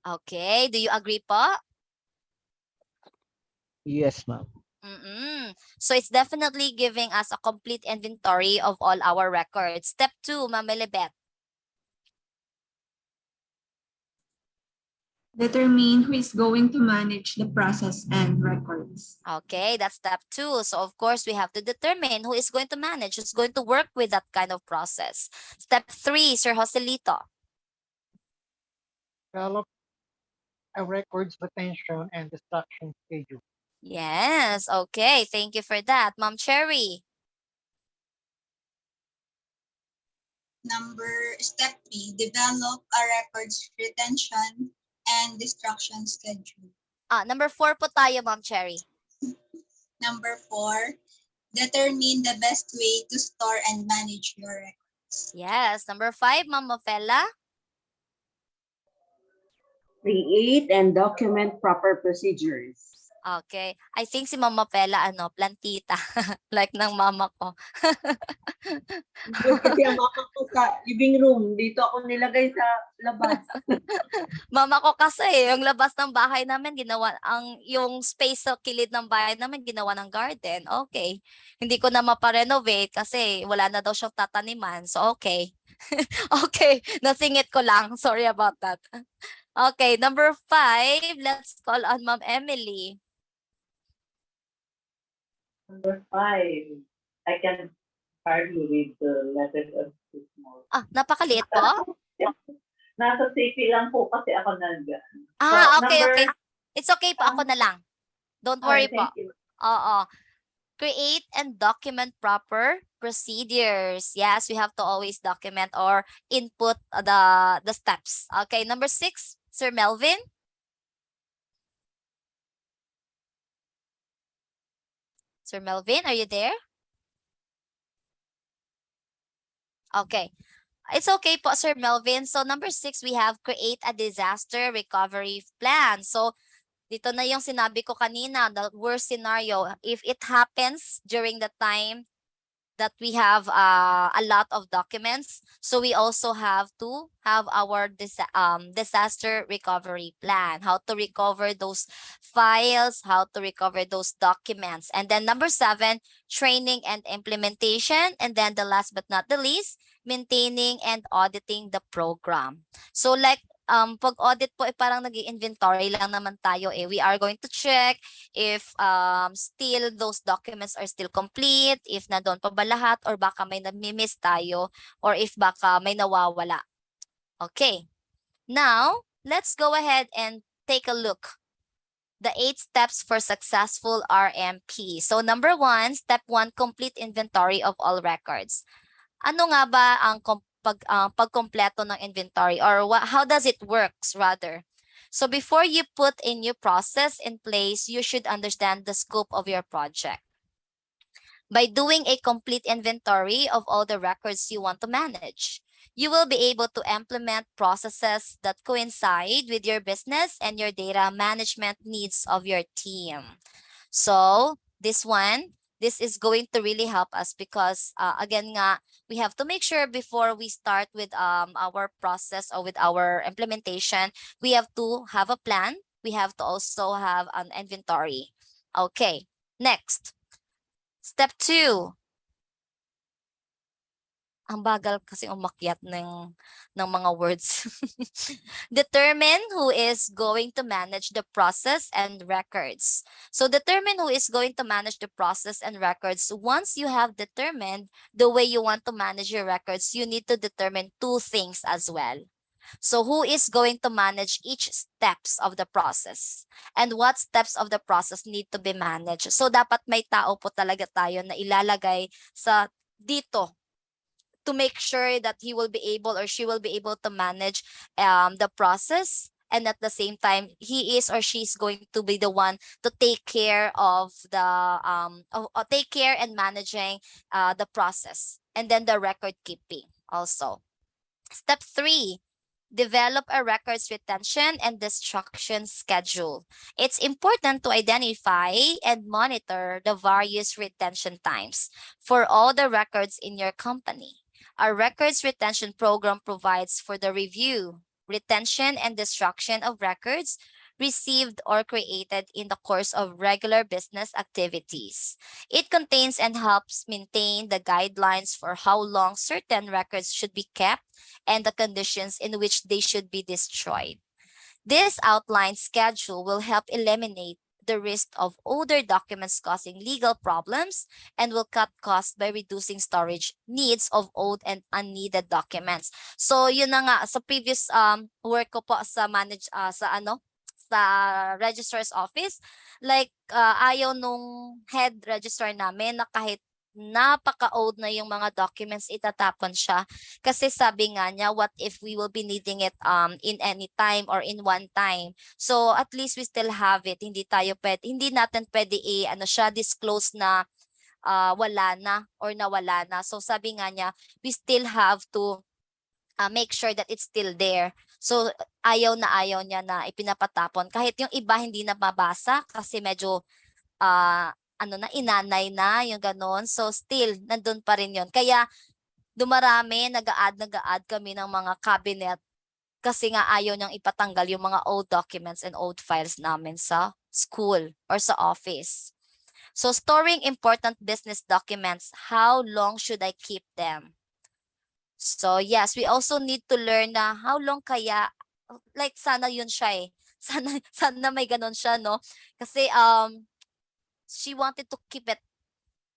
Okay, do you agree po? Yes, ma'am. So it's definitely giving us a complete inventory of all our records. Step 2, Ma'am Melibet. Determine who is going to manage the process and records. Okay, that's step 2. So of course, we have to determine who is going to manage, who's going to work with that kind of process. Step 3, Sir Joselito. Develop a records retention and destruction schedule. Yes, okay. Thank you for that. Ma'am Cherry. Step 3, develop a records retention and destruction schedule. Number 4 po tayo, Ma'am Cherry. Number 4, determine the best way to store and manage your records. Yes. Number 5, Ma'am Mofella. Create and document proper procedures. Okay. I think si Mama Pela, plantita. Like ng mama ko. Kasi ang mama ko sa living room, dito ako nilagay sa labas. Mama ko kasi, yung labas ng bahay namin, yung space sa kilid ng bahay namin, ginawa ng garden. Okay. Hindi ko na maparenovate kasi wala na daw siyang tataniman. So, okay. Okay. Nasingit ko lang. Sorry about that. Okay. Number 5, let's call on Ma'am Emily. Number 5, I can hardly read the letters of this small. Napakaliit po? Nasa CP lang po kasi ako Okay. It's okay po, ako na lang. Don't worry po. Oo. Create and document proper procedures. Yes, we have to always document or input the steps. Okay, number 6, Sir Melvin. Sir Melvin, are you there? Okay. It's okay po, Sir Melvin. So number 6, we have create a disaster recovery plan. So dito na yung sinabi ko kanina, the worst scenario. If it happens during the time that we have a lot of documents, so we also have to have our disaster recovery plan, how to recover those files, how to recover those documents. And then number 7, training and implementation. And then the last but not the least, maintaining and auditing the program. So like pag audit po parang nag-inventory lang naman tayo eh. We are going to check if still those documents are still complete, if nandoon pa ba lahat, or baka may nami-miss tayo, or if baka may nawawala. Okay. Now, let's go ahead and take a look. The 8 steps for successful RMP. So number 1, step 1, complete inventory of all records. Ano nga ba ang pagkompleto ng inventory, or how does it works rather? So before you put a new process in place, you should understand the scope of your project. By doing a complete inventory of all the records you want to manage, you will be able to implement processes that coincide with your business and your data management needs of your team. So this is going to really help us because again nga, we have to make sure before we start with our process or with our implementation, we have to have a plan. We have to also have an inventory. Okay, next. Step 2. Ang bagal kasi umakyat ng mga words. Determine who is going to manage the process and records. So determine who is going to manage the process and records. Once you have determined the way you want to manage your records, you need to determine 2 things as well. So who is going to manage each steps of the process? And what steps of the process need to be managed? So dapat may tao po talaga tayo na ilalagay sa dito to make sure that he will be able or she will be able to manage the process, and at the same time he is or she is going to be the one to take care of the take care and managing the process, and then the record keeping also. Step 3, develop a records retention and destruction schedule. It's important to identify and monitor the various retention times for all the records in your company. Our records retention program provides for the review, retention, and destruction of records received or created in the course of regular business activities. It contains and helps maintain the guidelines for how long certain records should be kept and the conditions in which they should be destroyed. This outlined schedule will help eliminate the risk of older documents causing legal problems and will cut costs by reducing storage needs of old and unneeded documents. So yun na nga sa previous work ko po sa sa registrar's office, like ayaw nung head registrar namin na kahit napaka-old na yung mga documents, itatapon siya. Kasi sabi nga niya, what if we will be needing it in any time or in one time? So at least we still have it. Hindi natin pwede disclose na wala na or nawala na. So sabi nga niya, we still have to make sure that it's still there. So ayaw niya na ipinapatapon. Kahit yung iba hindi na mabasa kasi medyo inanay na, yung ganon. So still, nandun pa rin yun. Kaya dumarami, nag-a-add kami ng mga cabinet kasi nga ayaw niyang ipatanggal yung mga old documents and old files namin sa school or sa office. So storing important business documents, how long should I keep them? So yes, we also need to learn na how long kaya, like sana yun siya eh. Sana may ganon siya, no? Kasi she wanted to keep it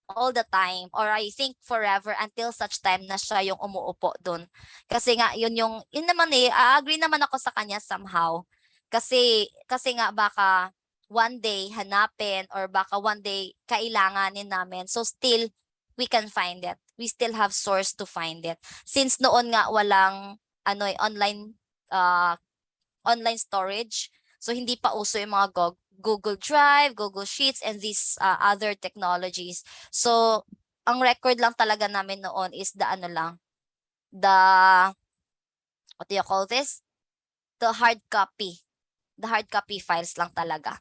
all the time, or I think forever, until such time na siya yung umuupo dun. Kasi nga yun naman agree naman ako sa kanya somehow. Kasi nga baka one day hanapin or baka one day kailanganin namin. So still we can find it. We still have source to find it. Since noon nga walang online storage. So hindi pa uso yung mga Google Drive, Google Sheets, and these other technologies. So ang record lang talaga namin noon is the the, what do you call this? The hard copy. The hard copy files lang talaga.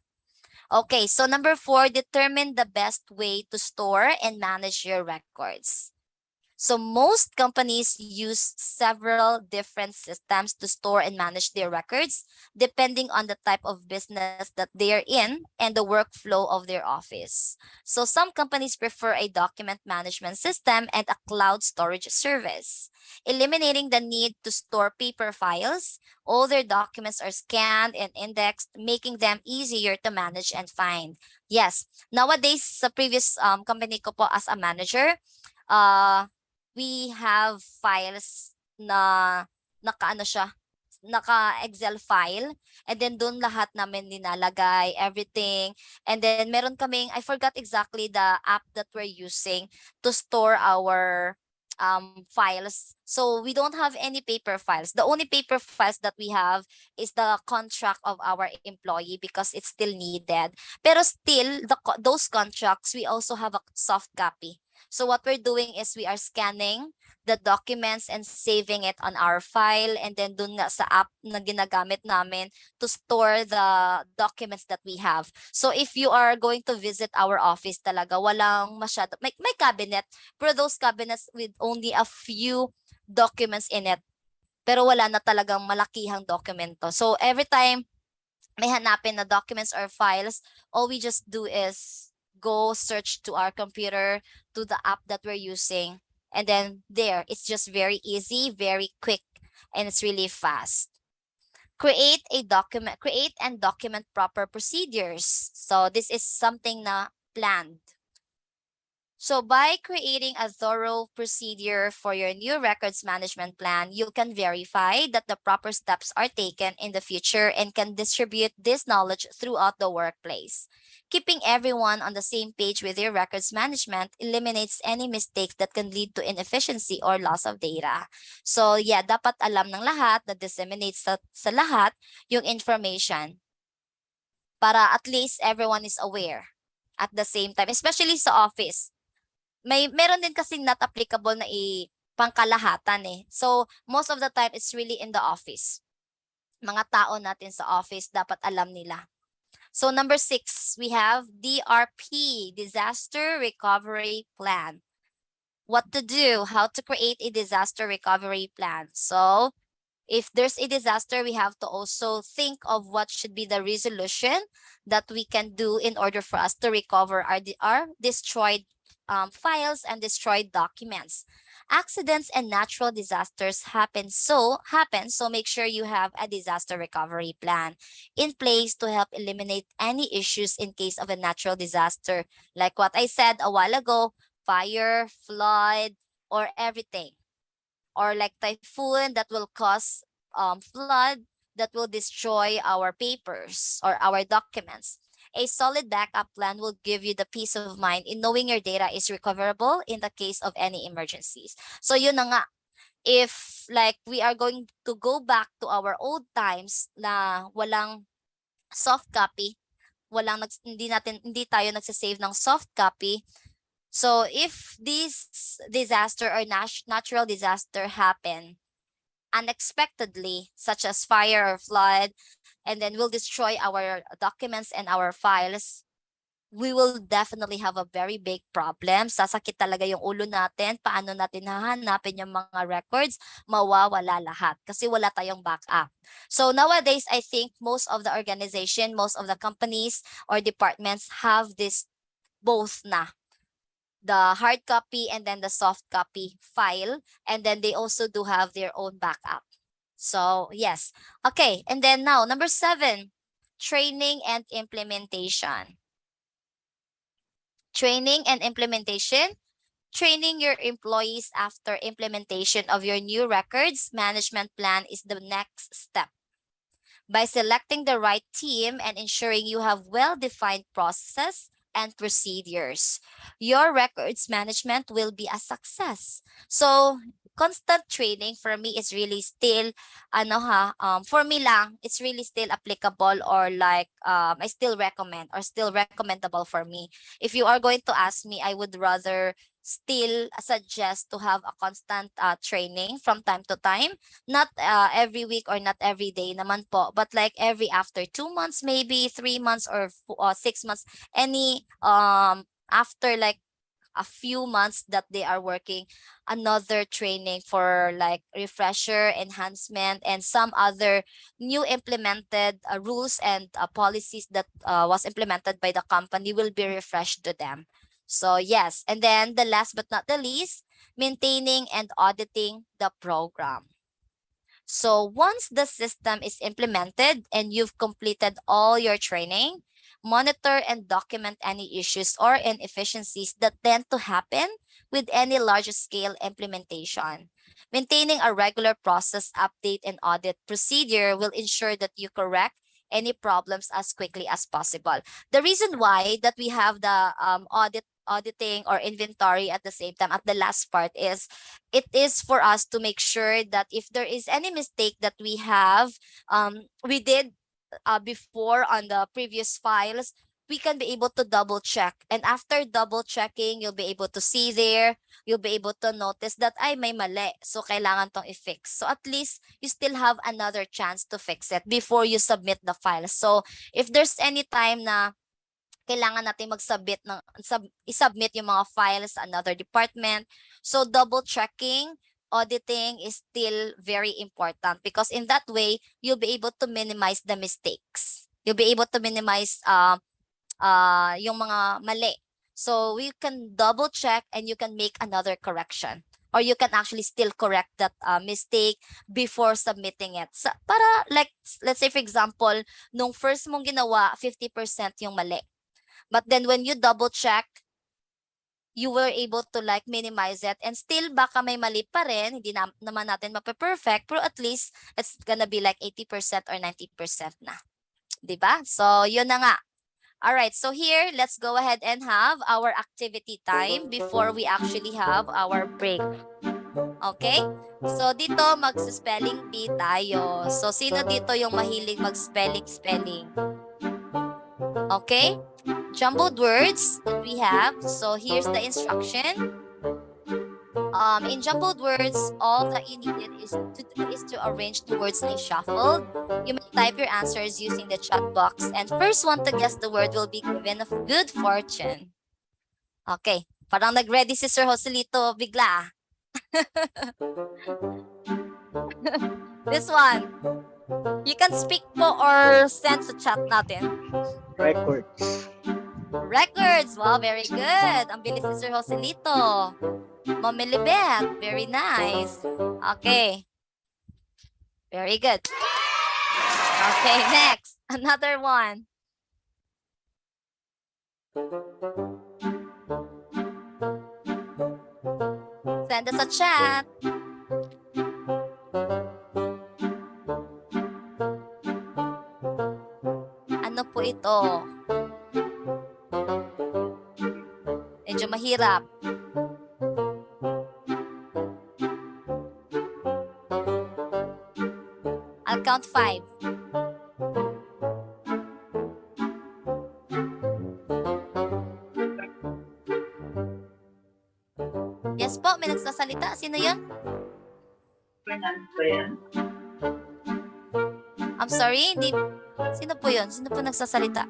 Okay, so number 4, determine the best way to store and manage your records. So most companies use several different systems to store and manage their records, depending on the type of business that they are in and the workflow of their office. So some companies prefer a document management system and a cloud storage service, eliminating the need to store paper files. All their documents are scanned and indexed, making them easier to manage and find. Yes, nowadays sa previous company ko po as a manager, uh, we have files na naka-ano siya, naka-Excel file, and then doon lahat namin nilalagay, everything. And then meron kaming, I forgot exactly the app that we're using to store our files. So we don't have any paper files. The only paper files that we have is the contract of our employee because it's still needed. Pero still, those contracts, we also have a soft copy. So what we're doing is we are scanning the documents and saving it on our file, and then dun nga sa app na ginagamit namin to store the documents that we have. So if you are going to visit our office talaga, walang masyado, may cabinet, pero those cabinets with only a few documents in it. Pero wala na talagang malakihang dokumento. So every time may hanapin na documents or files, all we just do is go search to our computer, to the app that we're using, and then there, it's just very easy, very quick, and it's really fast. Create and document proper procedures. So this is something na planned. So by creating a thorough procedure for your new records management plan, you can verify that the proper steps are taken in the future and can distribute this knowledge throughout the workplace. Keeping everyone on the same page with your records management eliminates any mistakes that can lead to inefficiency or loss of data. So yeah, dapat alam ng lahat, na disseminate sa lahat yung information para at least everyone is aware at the same time, especially sa office. Meron din kasing not applicable na pangkalahatan eh. So most of the time it's really in the office. Mga tao natin sa office dapat alam nila. So number 6, we have DRP, Disaster Recovery Plan. What to do, how to create a disaster recovery plan. So if there's a disaster, we have to also think of what should be the resolution that we can do in order for us to recover our destroyed files and destroyed documents. Accidents and natural disasters happen, so make sure you have a disaster recovery plan in place to help eliminate any issues in case of a natural disaster, like what I said a while ago, fire, flood, or everything. Or like typhoon that will cause flood that will destroy our papers or our documents. A solid backup plan will give you the peace of mind in knowing your data is recoverable in the case of any emergencies. So yun na nga, if like we are going to go back to our old times na walang soft copy, hindi tayo nagsasave ng soft copy. So if this disaster or natural disaster happen unexpectedly, such as fire or flood, and then will destroy our documents and our files, we will definitely have a very big problem. Sasakit talaga yung ulo natin. Paano natin hahanapin yung mga records? Mawawala lahat kasi wala tayong backup. So nowadays, I think most of the organization, most of the companies or departments have this both na. The hard copy and then the soft copy file. And then they also do have their own backup. So yes. Okay. And then now, number 7, training and implementation. Training and implementation. Training your employees after implementation of your new records management plan is the next step. By selecting the right team and ensuring you have well-defined processes and procedures, your records management will be a success. So constant training for me is really still for me lang, it's really still applicable, or like I still recommend, or still recommendable for me. If you are going to ask me, I would rather still suggest to have a constant training from time to time, not every week or not every day naman po, but like every after 2 months, maybe 3 months, or 6 months, any after like a few months that they are working, another training for like refresher, enhancement, and some other new implemented rules and policies that was implemented by the company will be refreshed to them. So yes, and then the last but not the least, maintaining and auditing the program. So once the system is implemented and you've completed all your training, monitor and document any issues or inefficiencies that tend to happen with any large scale implementation. Maintaining a regular process update and audit procedure will ensure that you correct any problems as quickly as possible. The reason why that we have the auditing or inventory at the same time at the last part is it is for us to make sure that if there is any mistake that we did before on the previous files, we can be able to double check. And after double checking, you'll be able to see there, you'll be able to notice that ay may mali. So kailangan tong i-fix. So at least you still have another chance to fix it before you submit the file. So if there's any time na kailangan natin i-submit yung mga files sa another department. So double checking, auditing is still very important, because in that way, you'll be able to minimize the mistakes. You'll be able to minimize yung mga mali. So you can double check and you can make another correction. Or you can actually still correct that mistake before submitting it. So, para like, let's say for example, nung first mong ginawa, 50% yung mali. But then when you double check, you were able to like minimize it, and still baka may mali pa rin, hindi naman natin mape-perfect, pero at least it's gonna be like 80% or 90% na. Diba? So yun na nga. Alright, so here, let's go ahead and have our activity time before we actually have our break. Okay? So dito, mag-spelling bee tayo. So sino dito yung mahilig mag-spelling? Okay? Jumbled words that we have. So here's the instruction. In jumbled words, all that you needed is to arrange the words in shuffled. You may type your answers using the chat box, and first one to guess the word will be given of good fortune. Okay, parang nag-ready si Sir Joselito bigla. This one. You can speak po or send sa chat natin. Records. Records. Wow, very good. Ang bilis ni Sir Joselito. Mamilibet. Very nice. Okay. Very good. Okay, next. Another one. Send us a chat. Ano po ito? Medyo mahirap. I'll count 5. Yes po, may nagsasalita. Sino yun? I'm sorry, hindi. Sino po yun? Sino po nagsasalita?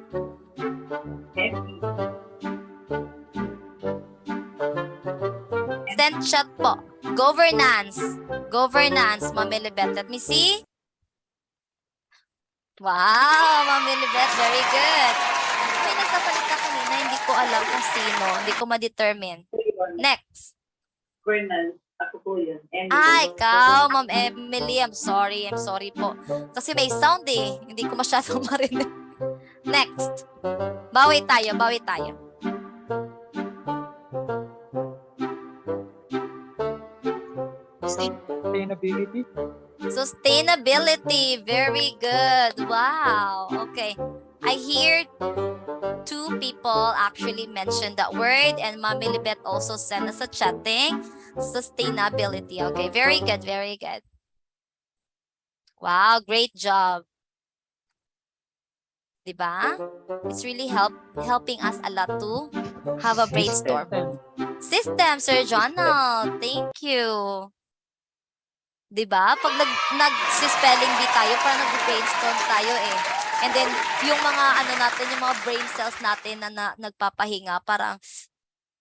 Send chat po. Governance. Governance, Ma'am Elibet. Let me see. Wow, Ma'am Elibet. Very good. May nagsasalita kanina, hindi ko alam kung sino. Hindi ko ma-determine. Next. Governance. Ako po yun. Ikaw, Ma'am Emily. I'm sorry po. Kasi may sound eh. Hindi ko masyadong marinig. Next. Bawi tayo. Sustainability. Sustainability. Very good. Wow. Okay. I hear two people actually mention that word, and Mami Libet also sent us a chatting. Sustainability. Okay, very good, very good. Wow, great job. Diba? It's really helping us a lot to have a brainstorm. System, Sir Jonald. Thank you. 'Di ba? Pag nag-spelling bee tayo, parang nag-brainstorm tayo eh. And then yung mga ano natin, yung mga brain cells natin na nagpapahinga, parang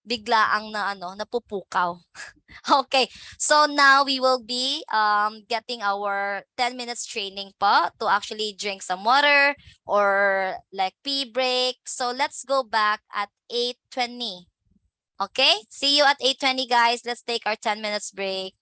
biglaang na napupukaw. Okay. So now we will be getting our 10 minutes training po to actually drink some water or like pee break. So let's go back at 8:20. Okay? See you at 8:20 guys. Let's take our 10 minutes break.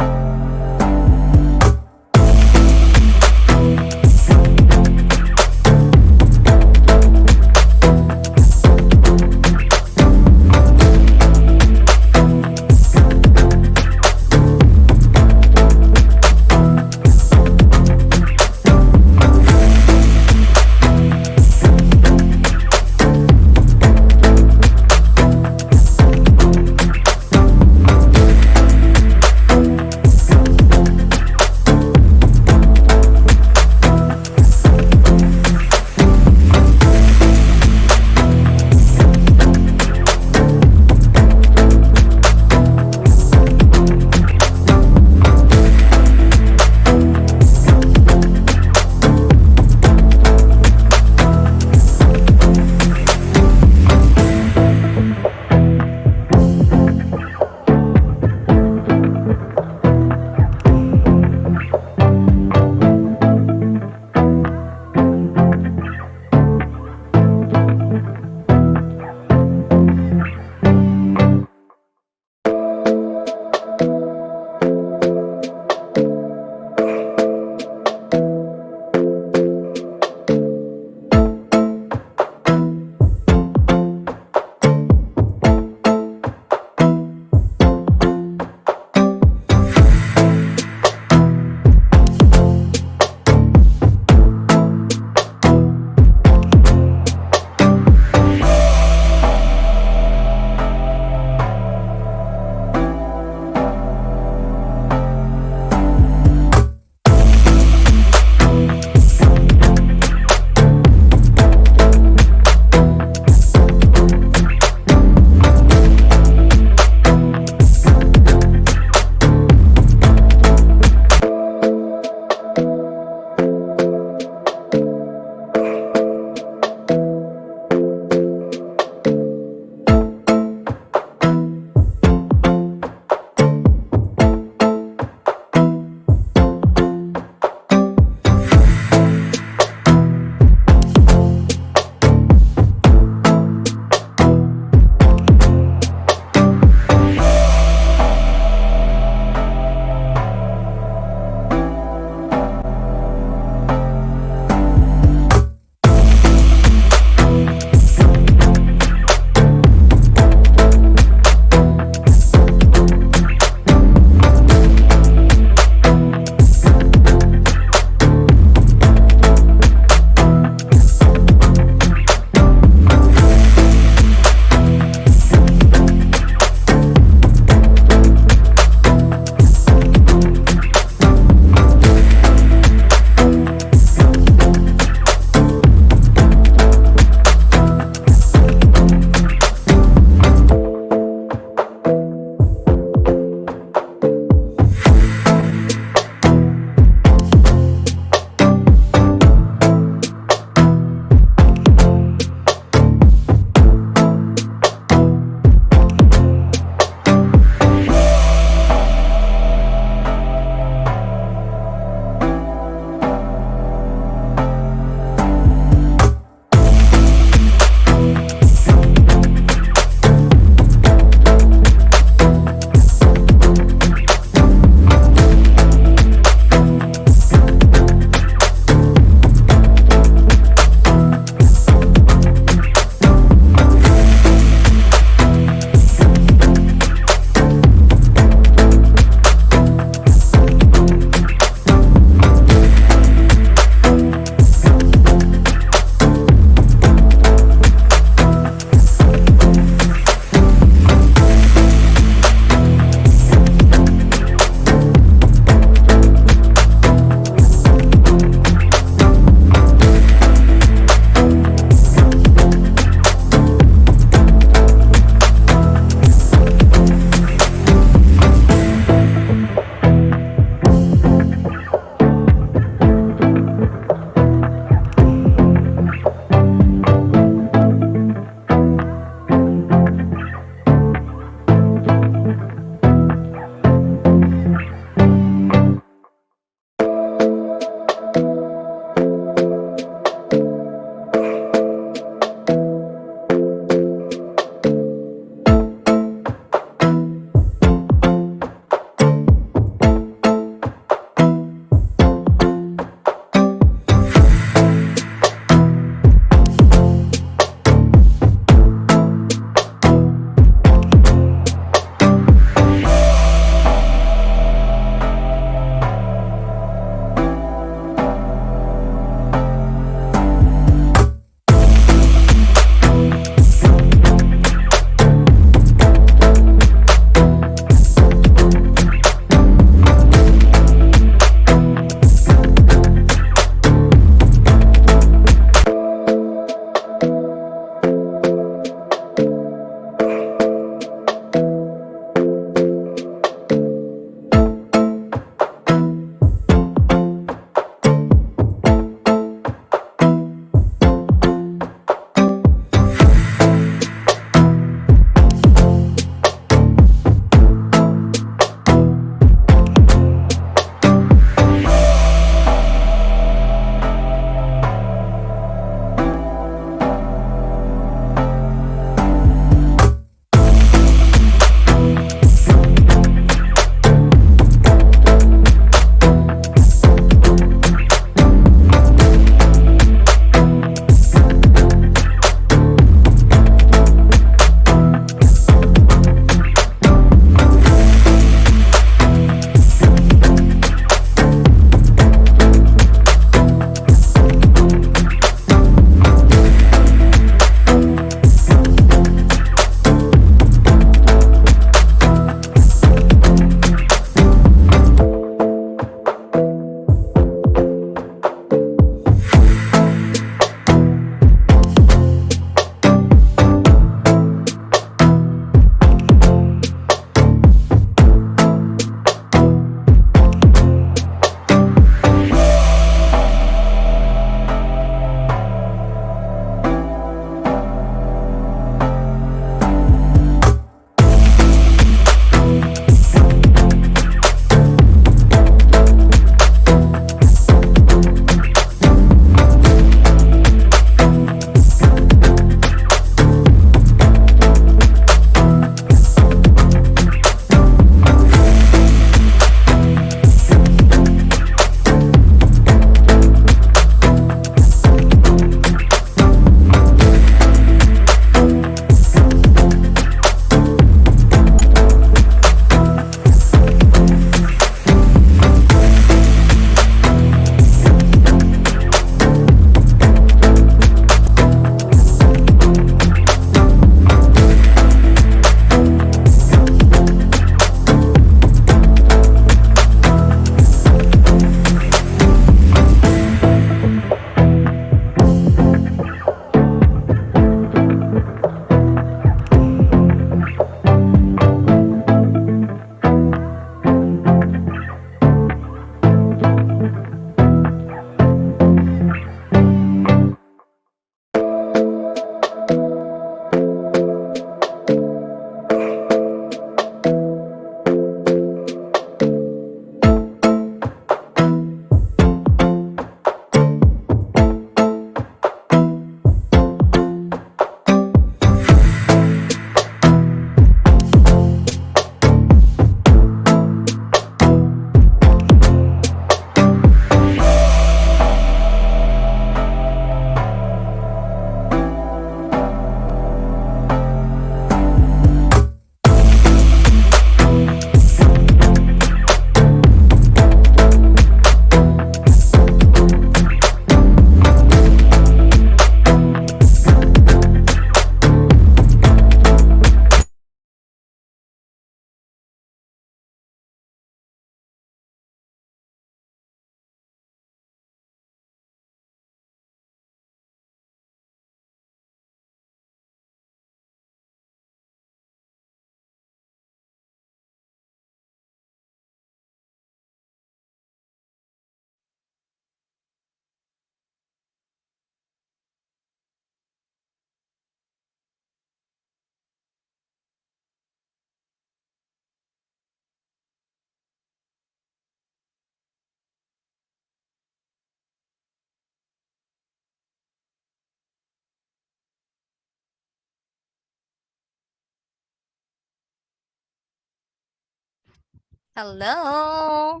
Hello.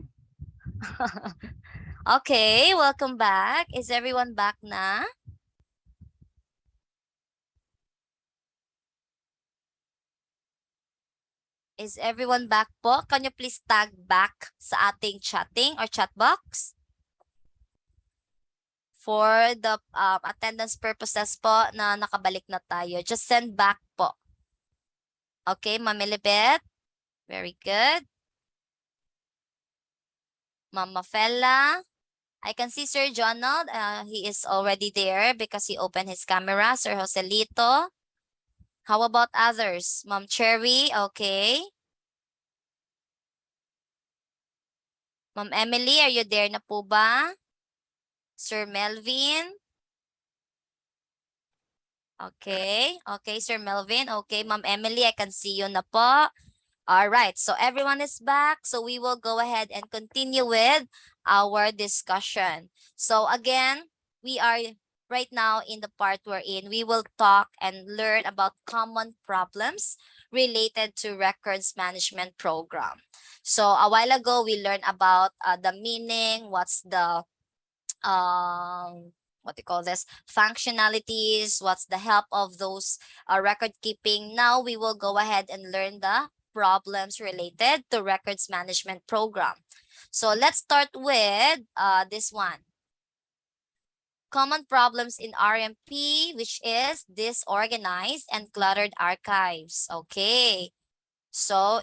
Okay, welcome back. Is everyone back na? Is everyone back po? Can you please tag back sa ating chatting or chat box? For the attendance purposes po na nakabalik na tayo. Just send back po. Okay, Mamilibet? Very good. Mama Fella? I can see Sir Jonald. He is already there because he opened his camera. Sir Joselito. How about others? Mom Cherry, okay. Ma'am Emily, are you there na po ba? Sir Melvin? Okay. Okay, Sir Melvin. Okay, Ma'am Emily, I can see you na po. All right, so everyone is back. So we will go ahead and continue with our discussion. So again, we are right now in the part wherein we will talk and learn about common problems related to records management program. So a while ago, we learned about the meaning, what's the what do you call this, functionalities, what's the help of those record keeping. Now we will go ahead and learn the problems related to records management program. So let's start with this one. Common problems in RMP, which is disorganized and cluttered archives. Okay. So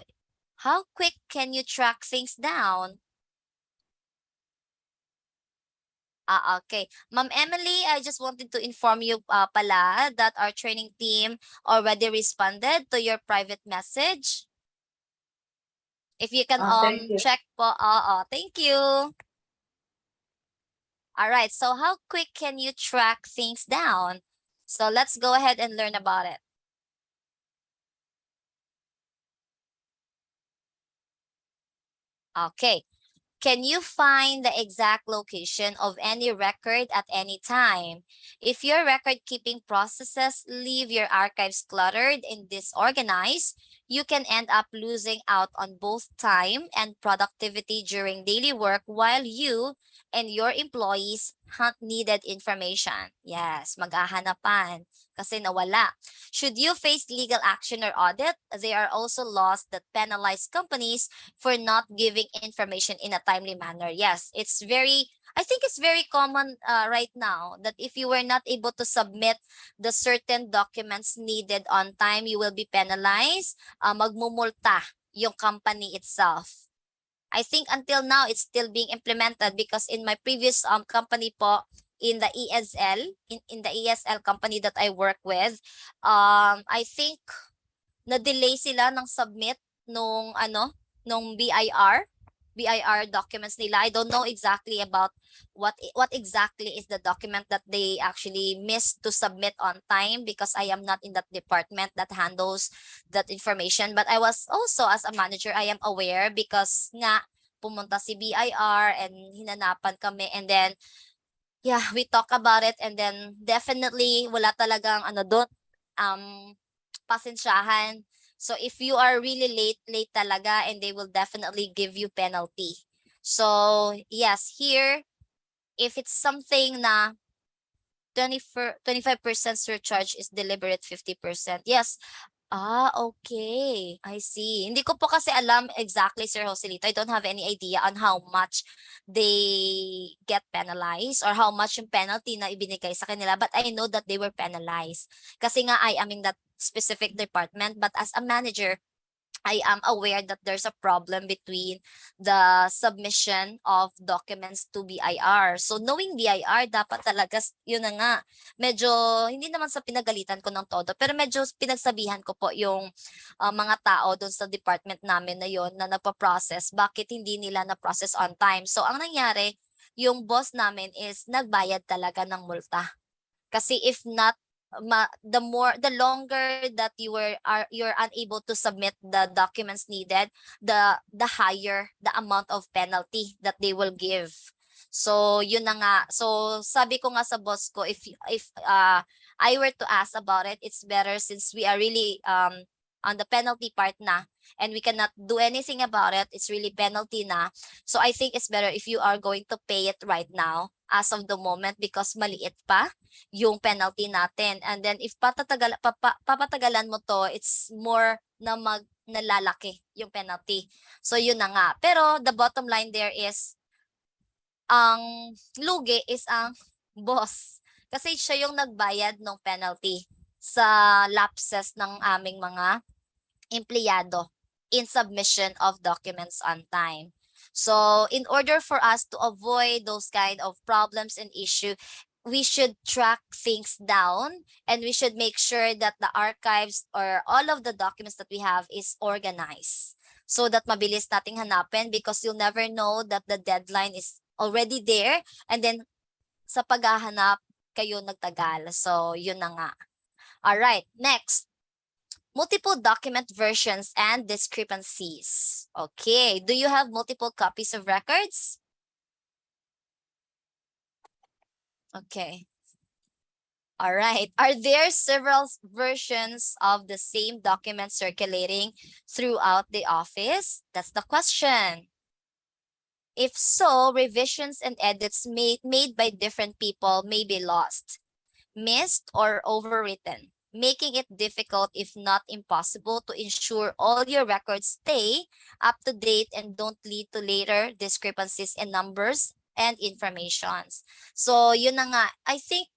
how quick can you track things down? Okay. Ma'am Emily, I just wanted to inform you pala that our training team already responded to your private message. If you can Thank you. check po. Thank you. All right. So how quick can you track things down? So let's go ahead and learn about it. Okay. Can you find the exact location of any record at any time? If your record keeping processes leave your archives cluttered and disorganized, you can end up losing out on both time and productivity during daily work while you and your employees hunt needed information. Yes, maghahanapan kasi nawala. Should you face legal action or audit, there are also laws that penalize companies for not giving information in a timely manner. Yes, I think it's very common right now that if you were not able to submit the certain documents needed on time, you will be penalized, magmumulta yung company itself. I think until now, it's still being implemented because in my previous company po, in the ESL, in the ESL company that I work with, I think na-delay sila ng submit nung BIR documents nila. I don't know exactly about what exactly is the document that they actually missed to submit on time because I am not in that department that handles that information. But I was also, as a manager, I am aware because nga pumunta si BIR and hinanapan kami, and then yeah, we talk about it, and then definitely wala talagang doon pasensyahan. So if you are really late talaga, and they will definitely give you penalty. So yes, here, if it's something na 25% surcharge is deliberate 50%. Yes. Okay. I see. Hindi ko po kasi alam exactly, Sir Joselito. I don't have any idea on how much they get penalized or how much yung penalty na ibinigay sa kanila. But I know that they were penalized. Kasi nga I am in that specific department. But as a manager, I am aware that there's a problem between the submission of documents to BIR. So knowing BIR, dapat talaga, yun na nga, medyo, hindi naman sa pinagalitan ko ng todo, pero medyo pinagsabihan ko po yung mga tao doon sa department namin na yun na nagpa-process, bakit hindi nila na-process on time. So ang nangyari, yung boss namin is nagbayad talaga ng multa. Kasi if not, the longer that you're unable to submit the documents needed, the higher the amount of penalty that they will give. So yun na nga. So sabi ko nga sa boss ko, if I were to ask about it, it's better since we are really on the penalty part na, and we cannot do anything about it. It's really penalty na. So I think it's better if you are going to pay it right now as of the moment because maliit pa yung penalty natin. And then if papatagalan mo to, it's more na nalalaki yung penalty. So yun na nga. Pero the bottom line there is ang lugi is ang boss. Kasi siya yung nagbayad ng penalty sa lapses ng aming mga empleyado in submission of documents on time. So in order for us to avoid those kind of problems and issue, we should track things down and we should make sure that the archives or all of the documents that we have is organized so that mabilis nating hanapin because you'll never know that the deadline is already there and then sa paghahanap kayo nagtagal. So yun na nga. All right, next. Multiple document versions and discrepancies. Okay, do you have multiple copies of records? Okay. All right. Are there several versions of the same document circulating throughout the office? That's the question. If so, revisions and edits made by different people may be lost, missed, or overwritten, making it difficult, if not impossible, to ensure all your records stay up to date and don't lead to later discrepancies in numbers and informations. So, yun na nga. I think,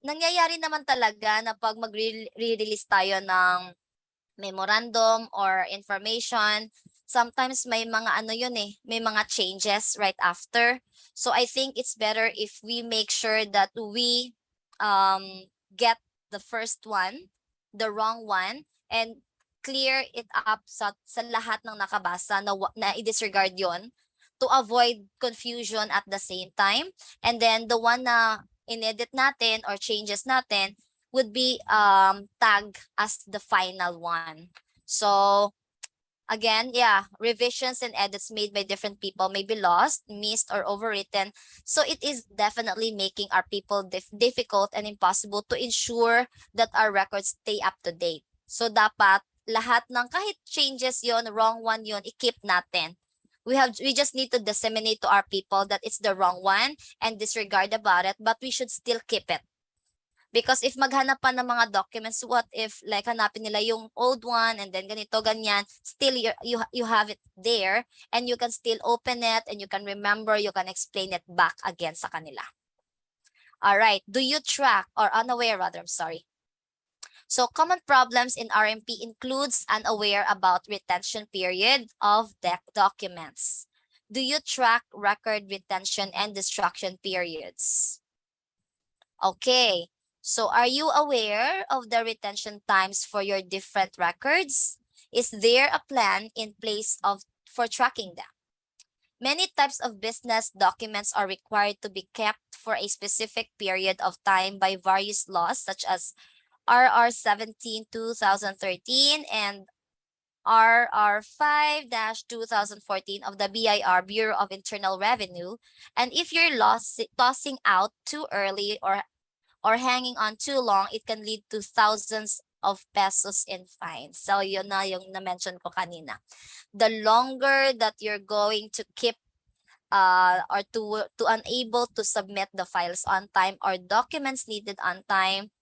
nangyayari naman talaga na pag mag-release tayo ng memorandum or information, sometimes may mga ano yun may mga changes right after. So I think it's better if we make sure that we get the first one, the wrong one, and clear it up sa lahat ng nakabasa na i-disregard yon to avoid confusion at the same time. And then the one na inedit natin or changes natin would be tagged as the final one. So again, yeah, revisions and edits made by different people may be lost, missed, or overwritten. So it is definitely making our people difficult and impossible to ensure that our records stay up to date. So dapat lahat ng kahit changes yon, wrong one yon, i-keep natin. We just need to disseminate to our people that it's the wrong one and disregard about it, but we should still keep it. Because if maghanap pa ng mga documents, what if like hanapin nila yung old one and then ganito, ganyan, still you have it there and you can still open it and you can remember, you can explain it back again sa kanila. All right, do you track or unaware rather, I'm sorry. So common problems in RMP includes unaware about retention period of documents. Do you track record retention and destruction periods? Okay. So are you aware of the retention times for your different records? Is there a plan in place for tracking them? Many types of business documents are required to be kept for a specific period of time by various laws such as RR 17/2013 and RR 5-2014 of the BIR, Bureau of Internal Revenue. And if you're tossing out too early or hanging on too long, it can lead to thousands of pesos in fines. So yun na yung na-mention ko kanina. The longer that you're going to keep or to unable to submit the files on time or documents needed on time,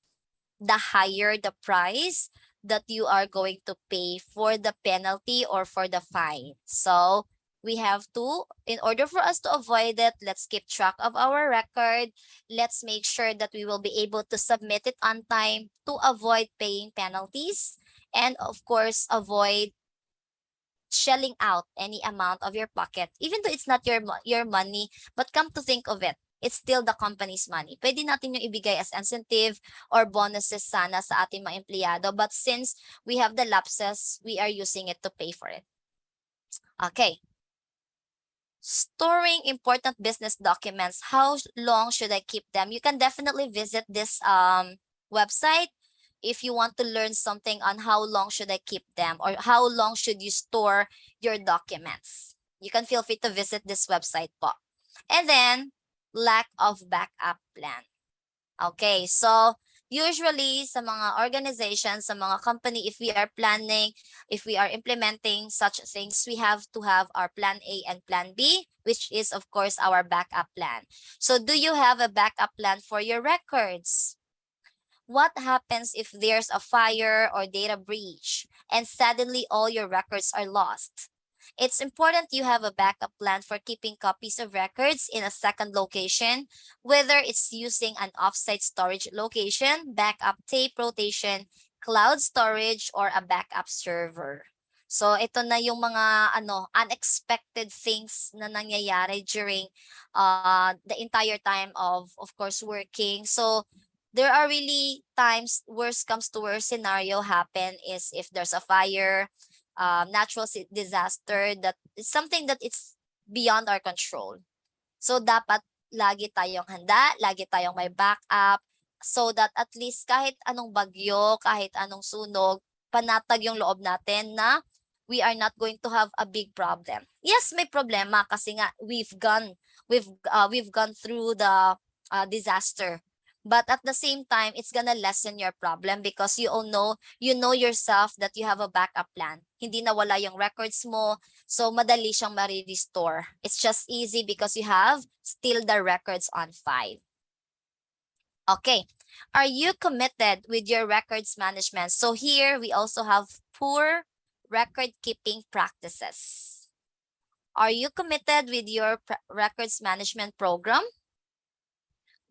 the higher the price that you are going to pay for the penalty or for the fine. So we have to, in order for us to avoid it, let's keep track of our record. Let's make sure that we will be able to submit it on time to avoid paying penalties and of course avoid shelling out any amount of your pocket, even though it's not your money, but come to think of it, it's still the company's money. Pwede natin yung ibigay as incentive or bonuses sana sa ating mga empleyado, but since we have the lapses, we are using it to pay for it. Okay. Storing important business documents, how long should I keep them? You can definitely visit this website if you want to learn something on how long should I keep them or how long should you store your documents. You can feel free to visit this website po. And then, lack of backup plan. Okay, so Usually, sa mga organizations, sa mga company, if we are planning, if we are implementing such things, we have to have our plan A and plan B, which is, of course, our backup plan. So do you have a backup plan for your records? What happens if there's a fire or data breach and suddenly all your records are lost? It's important you have a backup plan for keeping copies of records in a second location, whether it's using an offsite storage location, backup tape rotation, cloud storage, or a backup server. So ito na yung mga unexpected things na nangyayari during the entire time of course working. So there are really times worst comes to worst scenario happen is if there's a fire, natural disaster that is something that it's beyond our control. So dapat lagi tayong handa, lagi tayong may backup so that at least kahit anong bagyo, kahit anong sunog, panatag yung loob natin na we are not going to have a big problem. Yes, may problema kasi nga we've gone through the disaster. But at the same time, it's gonna lessen your problem because you know yourself that you have a backup plan. Hindi nawala yung records mo, so madali siyang ma-restore. It's just easy because you have still the records on file. Okay, are you committed with your records management? So here we also have poor record keeping practices. Are you committed with your records management program?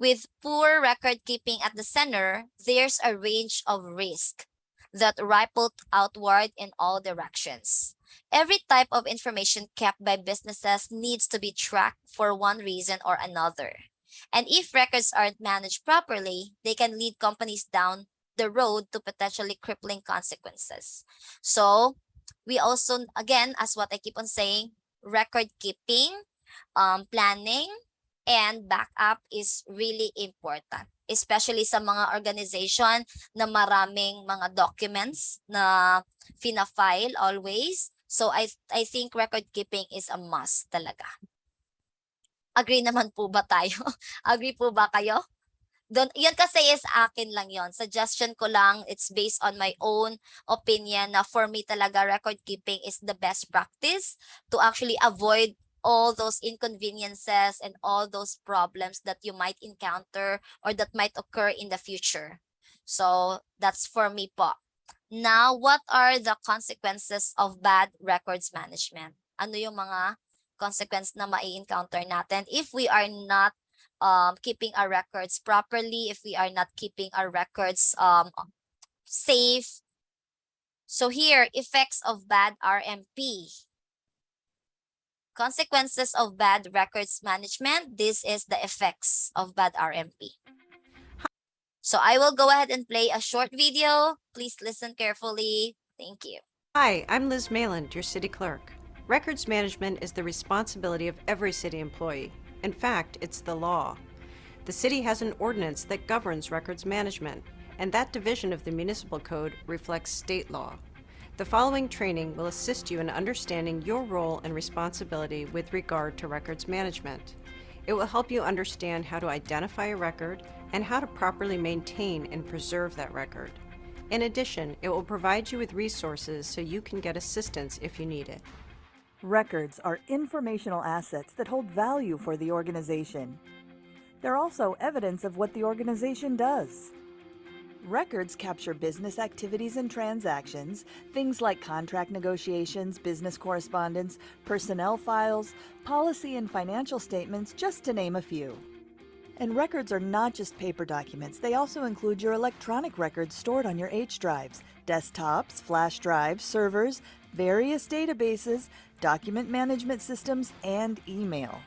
With poor record keeping at the center, there's a range of risk that ripple outward in all directions. Every type of information kept by businesses needs to be tracked for one reason or another. And if records aren't managed properly, they can lead companies down the road to potentially crippling consequences. So we also, again, as what I keep on saying, record keeping, planning, and backup is really important, especially sa mga organization na maraming mga documents na fina-file always. So I think record keeping is a must talaga. Agree naman po ba tayo? Agree po ba kayo? Yan kasi is akin lang yon. Suggestion ko lang, it's based on my own opinion na for me talaga record keeping is the best practice to actually avoid all those inconveniences and all those problems that you might encounter or that might occur in the future. So that's for me po. Now, what are the consequences of bad records management? Ano yung mga consequence na mai-encounter natin if we are not keeping our records properly, if we are not keeping our records safe? So here, effects of bad RMP. Consequences of bad records management. This is the effects of bad RMP. So I will go ahead and play a short video. Please listen carefully. Thank you. Hi, I'm Liz Mayland, your city clerk. Records management is the responsibility of every city employee. In fact, it's the law. The city has an ordinance that governs records management, and that division of the municipal code reflects state law. The following training will assist you in understanding your role and responsibility with regard to records management. It will help you understand how to identify a record and how to properly maintain and preserve that record. In addition, it will provide you with resources so you can get assistance if you need it. Records are informational assets that hold value for the organization. They're also evidence of what the organization does. Records capture business activities and transactions, things like contract negotiations, business correspondence, personnel files, policy and financial statements, just to name a few. And records are not just paper documents, they also include your electronic records stored on your H drives, desktops, flash drives, servers, various databases, document management systems, and email.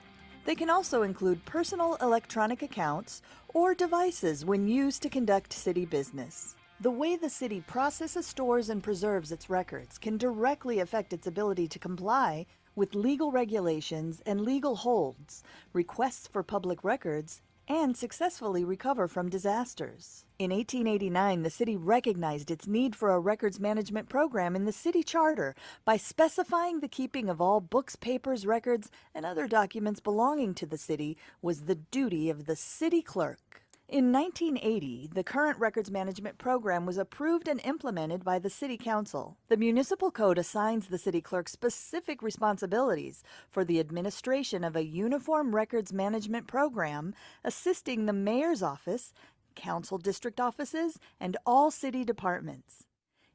They can also include personal electronic accounts or devices when used to conduct city business. The way the city processes, stores, and preserves its records can directly affect its ability to comply with legal regulations and legal holds, requests for public records, and successfully recover from disasters. In 1889, the city recognized its need for a records management program in the city charter by specifying the keeping of all books, papers, records, and other documents belonging to the city was the duty of the city clerk. In 1980, the current records management program was approved and implemented by the City Council. The municipal code assigns the city clerk specific responsibilities for the administration of a uniform records management program, assisting the mayor's office, council district offices, and all city departments.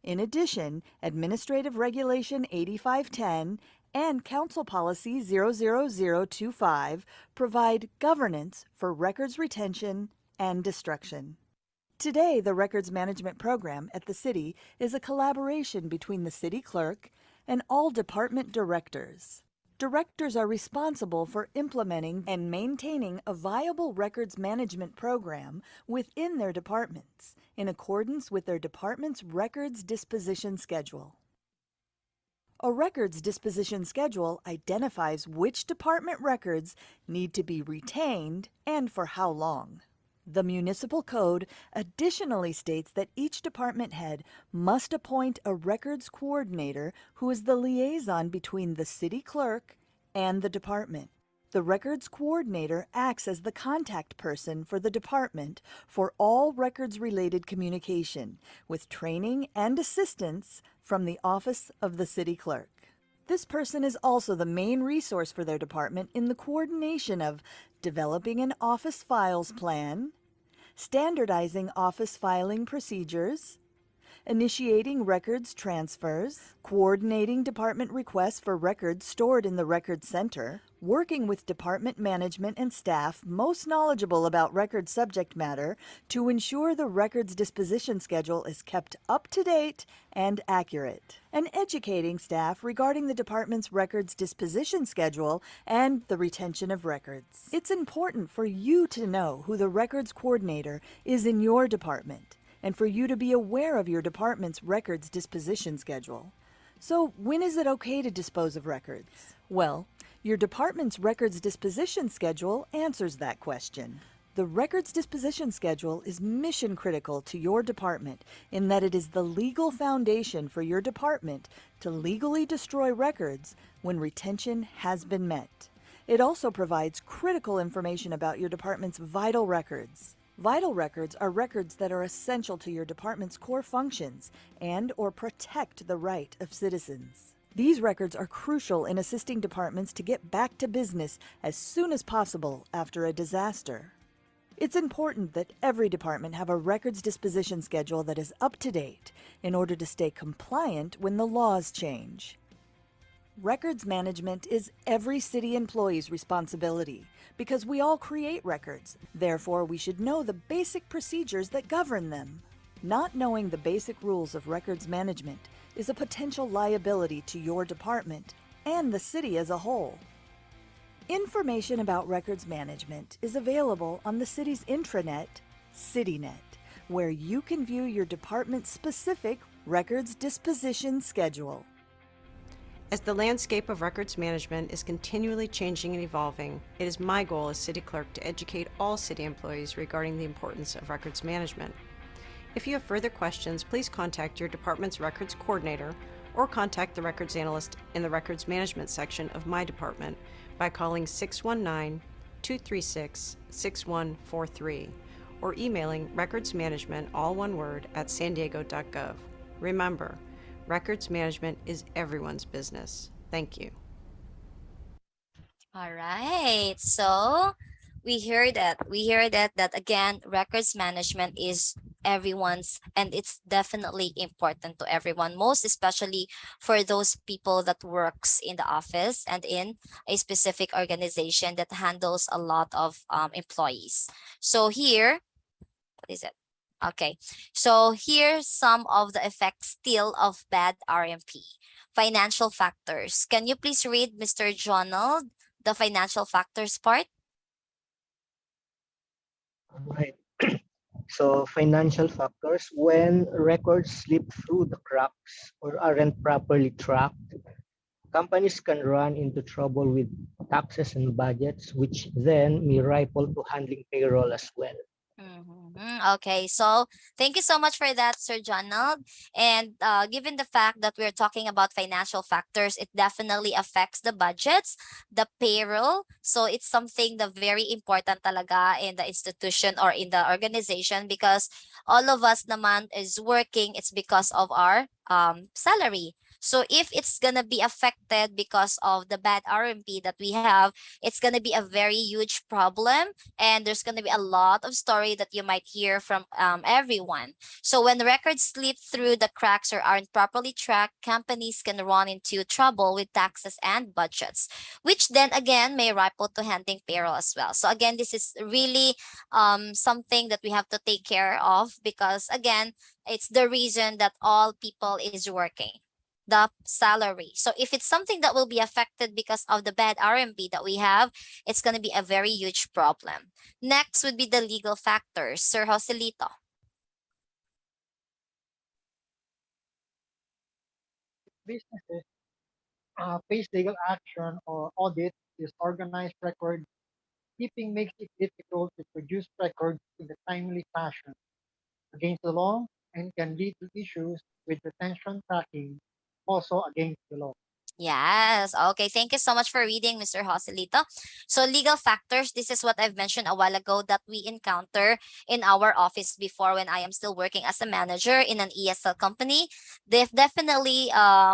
In addition, Administrative Regulation 8510 and Council Policy 00025 provide governance for records retention and destruction. Today, the Records Management Program at the City is a collaboration between the City Clerk and all department directors. Directors are responsible for implementing and maintaining a viable records management program within their departments, in accordance with their department's records disposition schedule. A records disposition schedule identifies which department records need to be retained and for how long. The municipal code additionally states that each department head must appoint a records coordinator who is the liaison between the city clerk and the department. The records coordinator acts as the contact person for the department for all records-related communication, with training and assistance from the Office of the City Clerk. This person is also the main resource for their department in the coordination of developing an office files plan, standardizing office filing procedures, initiating records transfers, coordinating department requests for records stored in the Records Center, working with department management and staff most knowledgeable about record subject matter to ensure the records disposition schedule is kept up to date and accurate, and educating staff regarding the department's records disposition schedule and the retention of records. It's important for you to know who the records coordinator is in your department, and for you to be aware of your department's records disposition schedule. So, when is it okay to dispose of records? Well, your department's records disposition schedule answers that question. The records disposition schedule is mission critical to your department in that it is the legal foundation for your department to legally destroy records when retention has been met. It also provides critical information about your department's vital records. Vital records are records that are essential to your department's core functions and or protect the right of citizens. These records are crucial in assisting departments to get back to business as soon as possible after a disaster. It's important that every department have a records disposition schedule that is up to date in order to stay compliant when the laws change. Records management is every city employee's responsibility because we all create records. Therefore, we should know the basic procedures that govern them. Not knowing the basic rules of records management is a potential liability to your department and the city as a whole. Information about records management is available on the city's intranet, CityNet, where you can view your department-specific records disposition schedule. As the landscape of records management is continually changing and evolving, it is my goal as City Clerk to educate all city employees regarding the importance of records management. If you have further questions, please contact your department's records coordinator or contact the records analyst in the records management section of my department by calling 619-236-6143 or emailing recordsmanagement, all one word, at sandiego.gov. Remember, records management is everyone's business. Thank you. All right. So we hear that again, records management is everyone's, and it's definitely important to everyone, most especially for those people that works in the office and in a specific organization that handles a lot of employees. So here, what is it? Okay, so here's some of the effects still of bad RMP. Financial factors. Can you please read, Mr. Jonald, the financial factors part? Right. So financial factors, when records slip through the cracks or aren't properly tracked, companies can run into trouble with taxes and budgets, which then may ripple to handling payroll as well. Okay, so thank you so much for that, Sir Jonald. And given the fact that we're talking about financial factors, it definitely affects the budgets, the payroll. So it's something that very important talaga in the institution or in the organization because all of us naman is working. It's because of our salary. So if it's gonna be affected because of the bad RMP that we have, it's gonna be a very huge problem, and there's going to be a lot of story that you might hear from everyone. So when records slip through the cracks or aren't properly tracked, companies can run into trouble with taxes and budgets, which then again may ripple to handling payroll as well. So again, this is really something that we have to take care of because again, it's the reason that all people is working, the salary. So if it's something that will be affected because of the bad RMP that we have, it's going to be a very huge problem. Next would be the legal factors. Sir Joselito. Businesses face legal action or audit is organized record keeping makes it difficult to produce records in a timely fashion against the law and can lead to issues with retention tracking also against the law. Yes. Okay. Thank you so much for reading, Mr. Joselito. So legal factors, this is what I've mentioned a while ago that we encounter in our office before when I am still working as a manager in an ESL company. They've definitely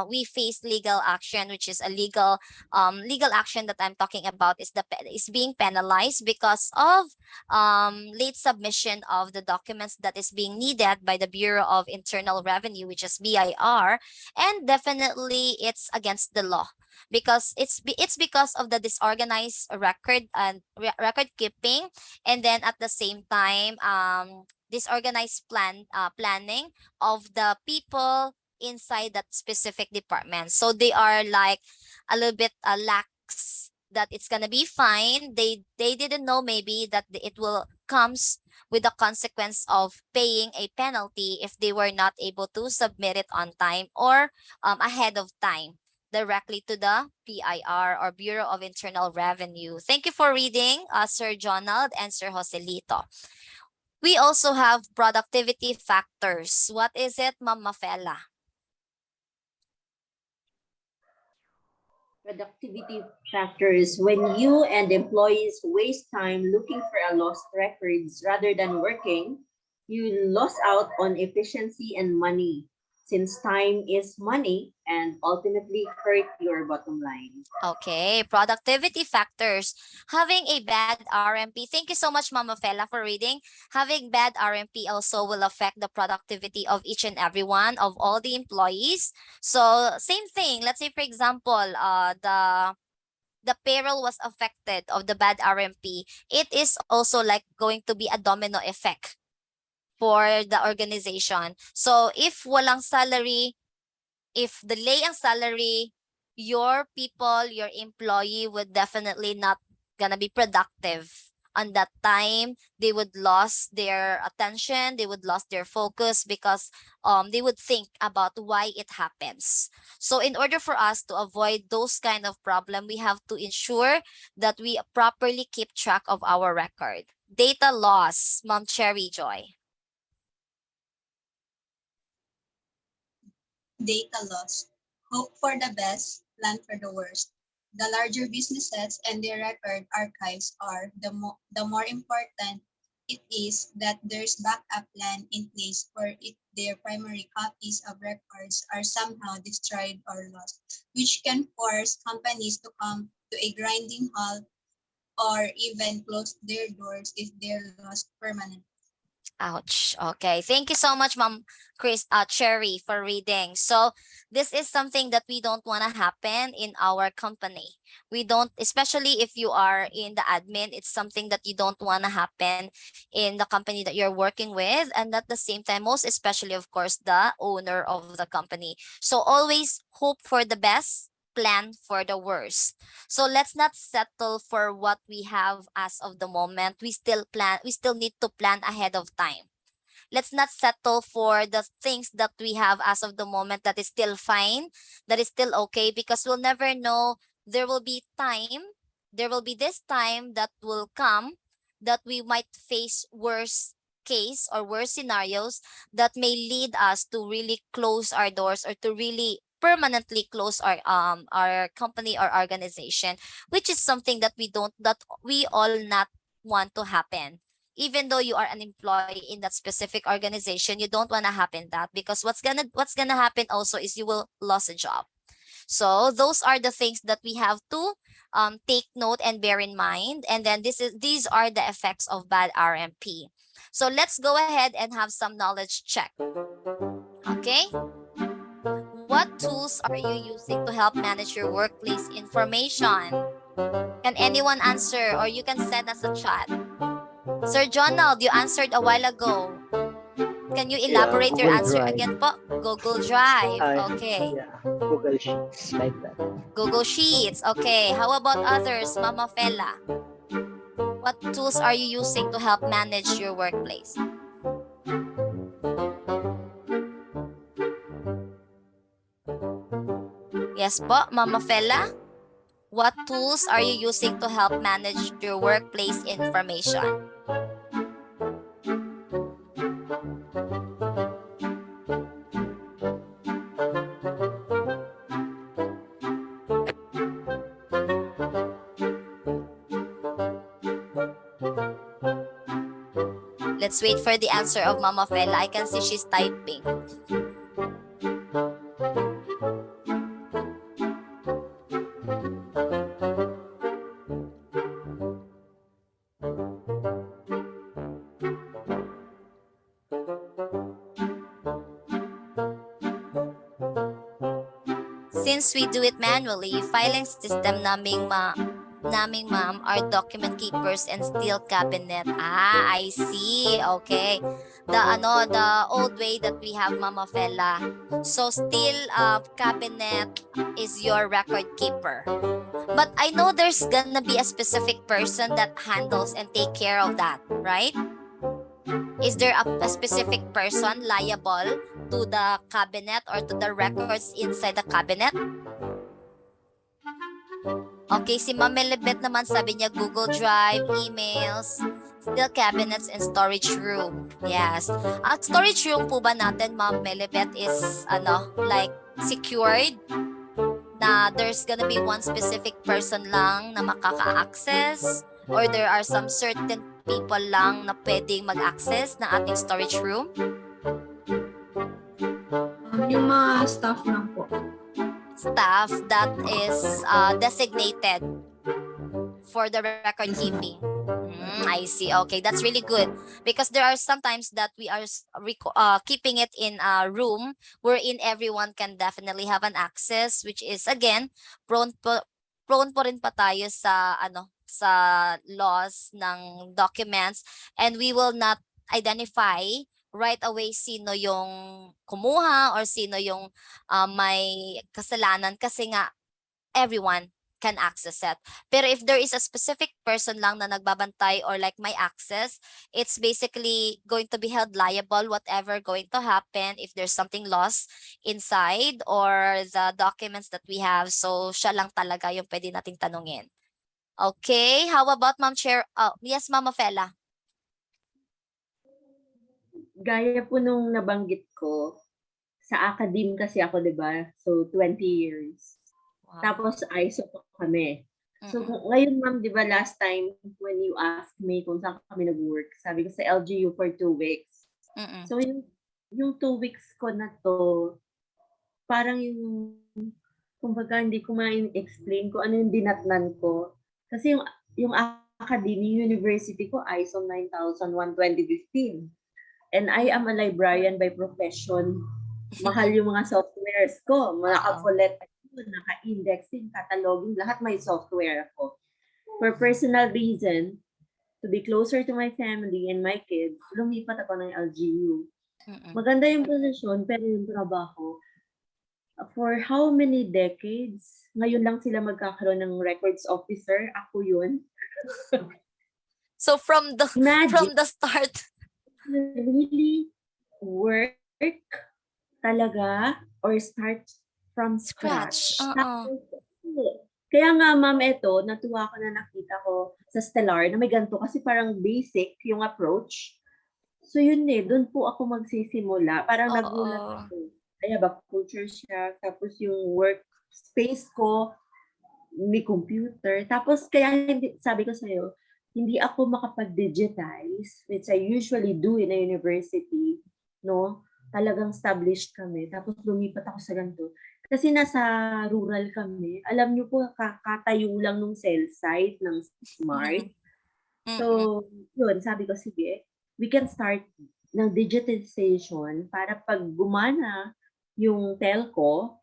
we face legal action, which is a legal action that I'm talking about is being penalized because of late submission of the documents that is being needed by the Bureau of Internal Revenue, which is BIR, and definitely it's against the law because it's because of the disorganized record and record keeping, and then at the same time disorganized planning of the people inside that specific department. So they are like a little bit lax that it's gonna be fine. They didn't know maybe that it will comes with the consequence of paying a penalty if they were not able to submit it on time or ahead of time directly to the PIR or Bureau of Internal Revenue. Thank you for reading, Sir Jonald and Sir Joselito. We also have productivity factors. What is it, Ma'am Mafela? Productivity factors when you and employees waste time looking for a lost records rather than working, you lose out on efficiency and money since time is money and ultimately hurt your bottom line. Okay, productivity factors. Having a bad RMP. Thank you so much, Mama Fela, for reading. Having bad RMP also will affect the productivity of each and every one of all the employees. So same thing. Let's say, for example, the payroll was affected of the bad RMP. It is also like going to be a domino effect for the organization. So if walang salary, if delay ang salary, your people, your employee would definitely not gonna be productive. On that time, they would lose their attention, they would lose their focus because they would think about why it happens. So in order for us to avoid those kind of problem, we have to ensure that we properly keep track of our record. Data loss, Mom Cherry Joy. Data loss. Hope for the best, plan for the worst. The larger businesses and their record archives are, the more important it is that there's backup plan in place for if their primary copies of records are somehow destroyed or lost, which can force companies to come to a grinding halt or even close their doors if they're lost permanently. Ouch. Okay. Thank you so much, Mom Cherry, for reading. So this is something that we don't want to happen in our company. We don't, especially if you are in the admin, it's something that you don't want to happen in the company that you're working with. And at the same time, most especially, of course, the owner of the company. So always hope for the best, plan for the worst. So let's not settle for what we have as of the moment. We still need to plan ahead of time. Let's not settle for the things that we have as of the moment that is still fine, that is still okay, because we'll never know. There will be this time that will come that we might face worse case or worst scenarios that may lead us to really close our doors or to really permanently close our company or organization, which is something that we all not want to happen. Even though you are an employee in that specific organization, you don't want to happen that, because what's gonna happen also is you will lose a job. So those are the things that we have to take note and bear in mind. And then these are the effects of bad RMP. So let's go ahead and have some knowledge check. Okay. What tools are you using to help manage your workplace information? Can anyone answer, or you can send us a chat? Sir Jonald, you answered a while ago. Can you Yeah, elaborate your Google answer Drive. again po? Google Drive. Uh, Okay. yeah, Google Sheets like that. Google Sheets. Okay. How about others, Mama Fela? What tools are you using to help manage your workplace? Yes po, Mama Fela? What tools are you using to help manage your workplace information? Let's wait for the answer of Mama Fela. I can see she's typing. Since we do it manually, filing system naming ma'am are document keepers and steel cabinet. Ah, I see. Okay. The old way that we have, Mama Fela. So steel cabinet is your record keeper. But I know there's gonna be a specific person that handles and take care of that, right? Is there a specific person liable to the cabinet or to the records inside the cabinet? Okay, si Ma'am Melibet naman sabi niya Google Drive, emails, steel cabinets, and storage room. Yes. Ang storage room po ba natin, Ma'am Melibet, is like secured? Na there's gonna be one specific person lang na makaka-access? Or there are some certain people lang na pwedeng mag-access ng ating storage room? Yung mga staff lang po. Staff that is designated for the record keeping. I see. Okay, that's really good, because there are sometimes that we are keeping it in a room wherein everyone can definitely have an access, which is again prone po rin pa tayo sa sa loss ng documents, and we will not identify right away sino yung kumuha or sino yung may kasalanan, kasi nga everyone can access it. Pero if there is a specific person lang na nagbabantay or like may access, it's basically going to be held liable whatever going to happen if there's something lost inside or the documents that we have. So siya lang talaga yung pwede nating tanungin. Okay, how about Ma'am Chair? Yes, Mama Fela. Gaya po nung nabanggit ko, sa academe kasi ako, di ba? So, 20 years. Wow. Tapos, ISO po kami. So, ngayon, ma'am, di ba, last time when you asked me kung saan kami nag-work, sabi ko sa LGU for 2 weeks. So, yung 2 weeks ko na to, parang kumbaga, hindi ko ma-explain kung ano yung dinatnan ko. Kasi yung academy, university ko, ISO 9001:2015. And I am a librarian by profession. Mahal yung mga softwares ko. Naka-collect, naka-indexing, cataloging, lahat may software ako. For personal reason, to be closer to my family and my kids, lumipat ako ng LGU. Maganda yung posisyon, pero yung trabaho, for how many decades, ngayon lang sila magkakaroon ng records officer, ako yun. So from the start, really work talaga or start from scratch. Kaya nga, ma'am, eto, natuwa ko na nakita ko sa Stellar na may ganito kasi parang basic yung approach. So yun doon po ako magsisimula. Parang nagulat Oo. ako. Kaya ba culture shock, tapos yung work space ko, may computer. Tapos kaya hindi, sabi ko sa'yo, hindi ako makapag-digitize, which I usually do in a university, no? Talagang established kami. Tapos lumipat ako sa ganito. Kasi nasa rural kami. Alam niyo po, kakatayo lang nung cell site ng Smart. So, yun, sabi ko, sige, we can start ng digitization para pag gumana yung telco,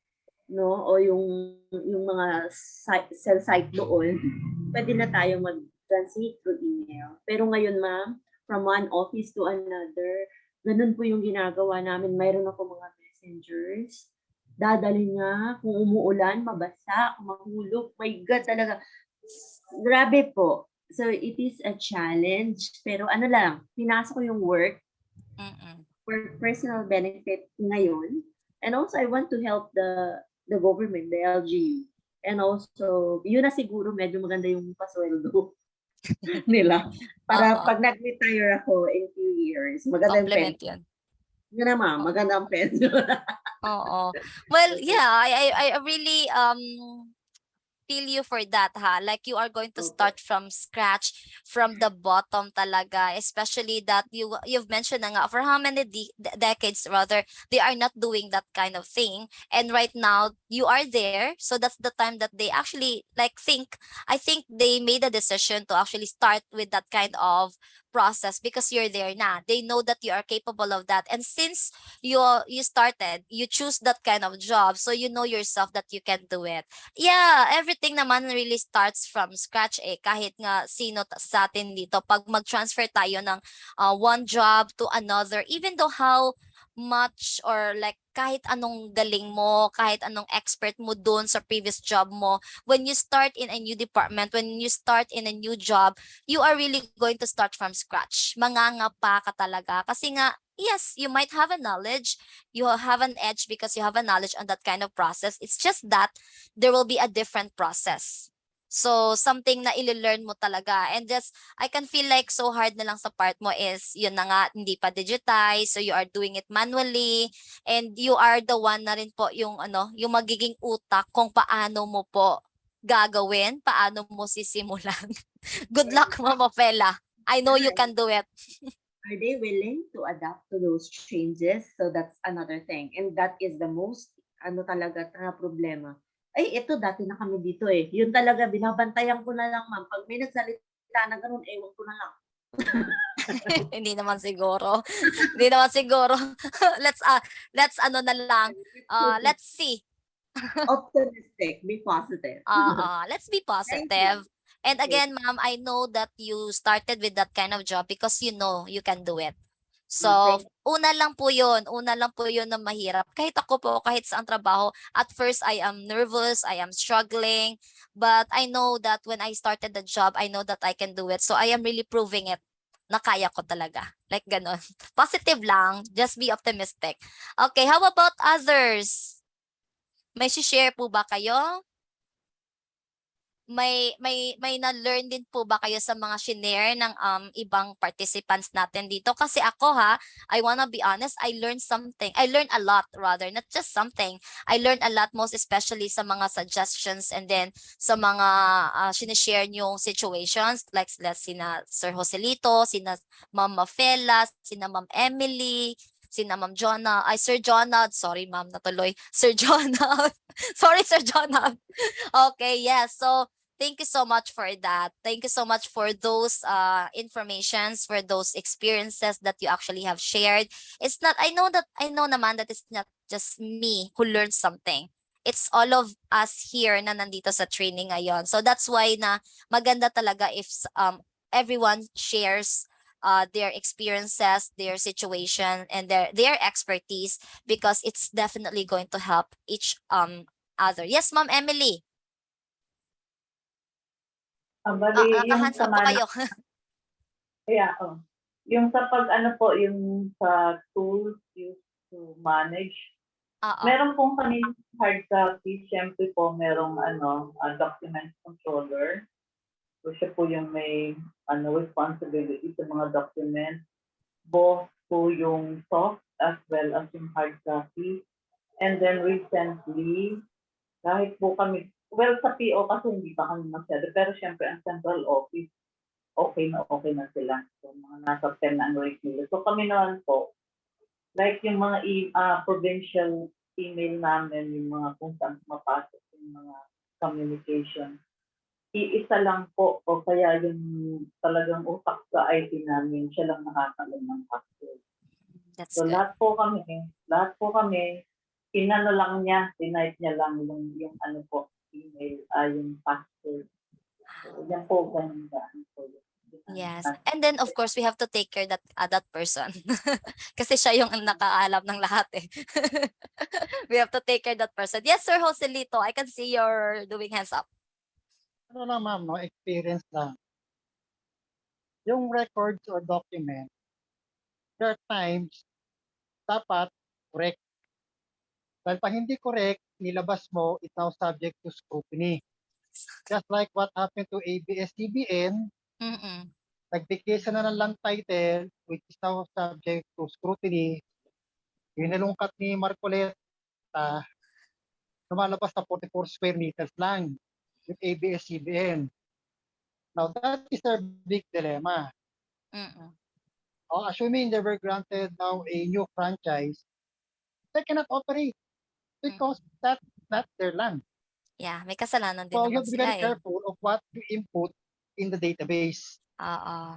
no, o yung mga cell site doon, pwede na tayong mag-transmit through email. Pero ngayon, ma'am, from one office to another, ganun po yung ginagawa namin. Mayroon ako mga messengers. Dadali niya, kung umuulan, mabasa, kung mahulog. My God, talaga. Grabe po. So, it is a challenge. Pero ano lang, pinasok ko yung work for personal benefit ngayon. And also, I want to help the government, the LGU. And also, yun na siguro medyo maganda yung pasweldo nila. Para pag nag-retire ako in few years, maganda yung Compliment pension. yun. Yun na ma'am, maganda ang pension. Oo. Well, yeah, I really feel you for that, ha, like you are going to start from scratch, from the bottom talaga, especially that you've mentioned na nga for how many decades rather they are not doing that kind of thing, and right now you are there, so that's the time that they actually like I think they made a decision to actually start with that kind of process because you're there na, they know that you are capable of that, and since you started, you choose that kind of job, so you know yourself that you can do it. Yeah, everything naman really starts from scratch kahit nga sino sa atin dito pag mag-transfer tayo ng one job to another, even though how much or like kahit anong galing mo, kahit anong expert mo doon sa previous job mo, when you start in a new department, when you start in a new job, you are really going to start from scratch. Mangangapa ka talaga kasi nga yes, you might have a knowledge, you have an edge because you have a knowledge on that kind of process. It's just that there will be a different process. So, something na learn mo talaga. And just, I can feel like so hard na lang sa part mo is, yun na nga, hindi pa digitize, so you are doing it manually, and you are the one na rin po yung, yung magiging utak kung paano mo po gagawin, paano mo sisimulan. Good luck, Mama Fela. I know you can do it. Are they willing to adapt to those changes? So that's another thing. And that is the most, talaga na problema. Ay, ito, dati na kami dito eh. Yun talaga, binabantayan ko na lang, ma'am. Pag may nagsalita na ganun, ewan ko na lang. Hindi naman siguro. Hindi naman siguro. Let's na lang. Let's see. Optimistic, be positive. Let's be positive. And again, ma'am, I know that you started with that kind of job because you know you can do it. So, una lang po yun na mahirap. Kahit ako po, kahit sa trabaho, at first I am nervous, I am struggling, but I know that when I started the job, I know that I can do it. So, I am really proving it na kaya ko talaga. Like ganon. Positive lang, just be optimistic. Okay, how about others? May share po ba kayo? May na-learn din po ba kayo sa mga shinare ng ibang participants natin dito? Kasi ako I wanna be honest, I learned something. I learned a lot rather, not just something. I learned a lot most especially sa mga suggestions and then sa mga sinishare niyong situations like sina Sir Joselito, sina Ma'am Mafela, sina Ma'am Emily, sina Ma'am Jonah, Sir Jonah, sorry ma'am, natuloy. Sir Jonah. Sorry, Sir Jonah. Okay, yes. So, thank you so much for that. Thank you so much for those informations, for those experiences that you actually have shared. It's not, I know naman that it's not just me who learned something. It's all of us here na nandito sa training ngayon. So that's why na maganda talaga if everyone shares their experiences, their situation, and their expertise, because it's definitely going to help each other. Yes, Ma'am Emily. Bali, yung Naka-hands up po kayo. Yeah, yung sa yung sa tools used to manage, meron pong kanina hard copy, syempre po merong document controller. So siya po yung may responsibility sa mga documents, both po yung soft as well as yung hard copy. And then recently, kahit po kami, well, sa PO kasi hindi pa kami masyado, pero syempre ang central office, okay na sila. So, mga nasa 10 na rate nila. So, kami naman po, like yung mga provincial email namin, yung mga kung saan mapasok yung mga communication, iisa lang po o kaya yung talagang utak sa IT namin, siya lang nakakalam ng password. That's So good. lahat po kami, inano lang niya, tinipe niya lang yung ano po, email, yung password. So yan po, ganun po. Yes. And then of course we have to take care that person. Kasi siya yung nakaalam ng lahat eh. We have to take care that person. Yes, Sir Joselito, I can see you're doing hands up. Ano lang ma'am, no, experience lang. Yung records or document, there are times dapat correct. Dahil pag hindi correct, nilabas mo, it's now subject to scrutiny. Just like what happened to ABS-CBN, nagbigay na ng lang title, which is now subject to scrutiny. Inalungkat ni Marcoleta, lumalabas na 44 square meters lang with ABS-CBN. Now, that is a big dilemma. Assuming they were granted now a new franchise, they cannot operate because that's not their land. Yeah, may kasalanan din So you naman have to be sila very eh. careful of what you input in the database.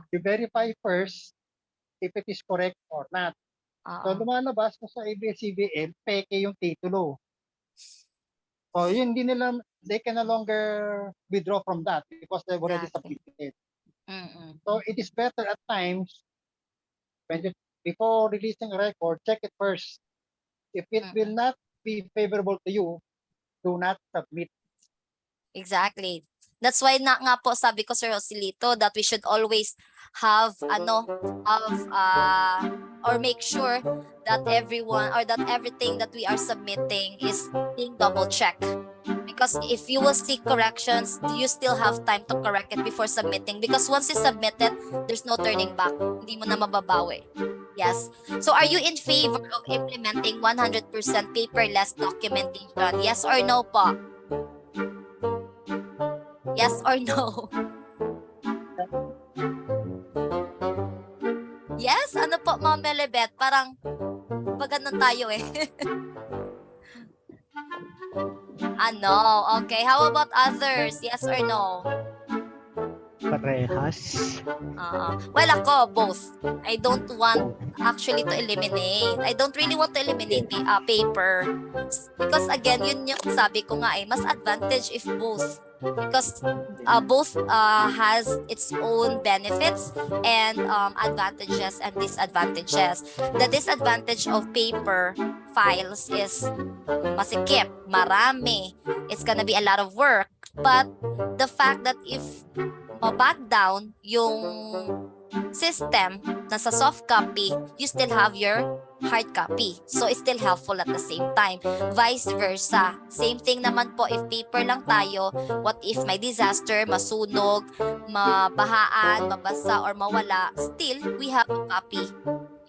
You verify first if it is correct or not. So lumalabas ko sa ABS-CBN, peke yung titulo. So yun, they can no longer withdraw from that because they've already submitted. So it is better at times, before releasing a record, check it first. If it will not be favorable to you, do not submit. Exactly. That's why nga po sabi ko Sir Joselito that we should always have or make sure that everyone or that everything that we are submitting is being double checked. Because if you will seek corrections, you still have time to correct it before submitting. Because once you submit it, there's no turning back. Hindi mo na mababawi. Yes. So are you in favor of implementing 100% paperless documentation? Yes or no po? Yes or no? Yes? Ano po, Ma'am Melibet? Parang pagganon tayo eh. Ano? Okay. How about others? Yes or no? Parehas. Well, ako, both. I don't want actually to eliminate. I don't really want to eliminate paper. Because again, yun yung sabi ko nga mas advantage if both. Because both has its own benefits and advantages and disadvantages. The disadvantage of paper files is masikip, marami. It's gonna be a lot of work. But the fact that if ma-back down yung system na sa soft copy, you still have your hard copy. So, it's still helpful at the same time. Vice versa. Same thing naman po if paper lang tayo, what if may disaster, masunog, mabahaan, mabasa, or mawala, still, we have a copy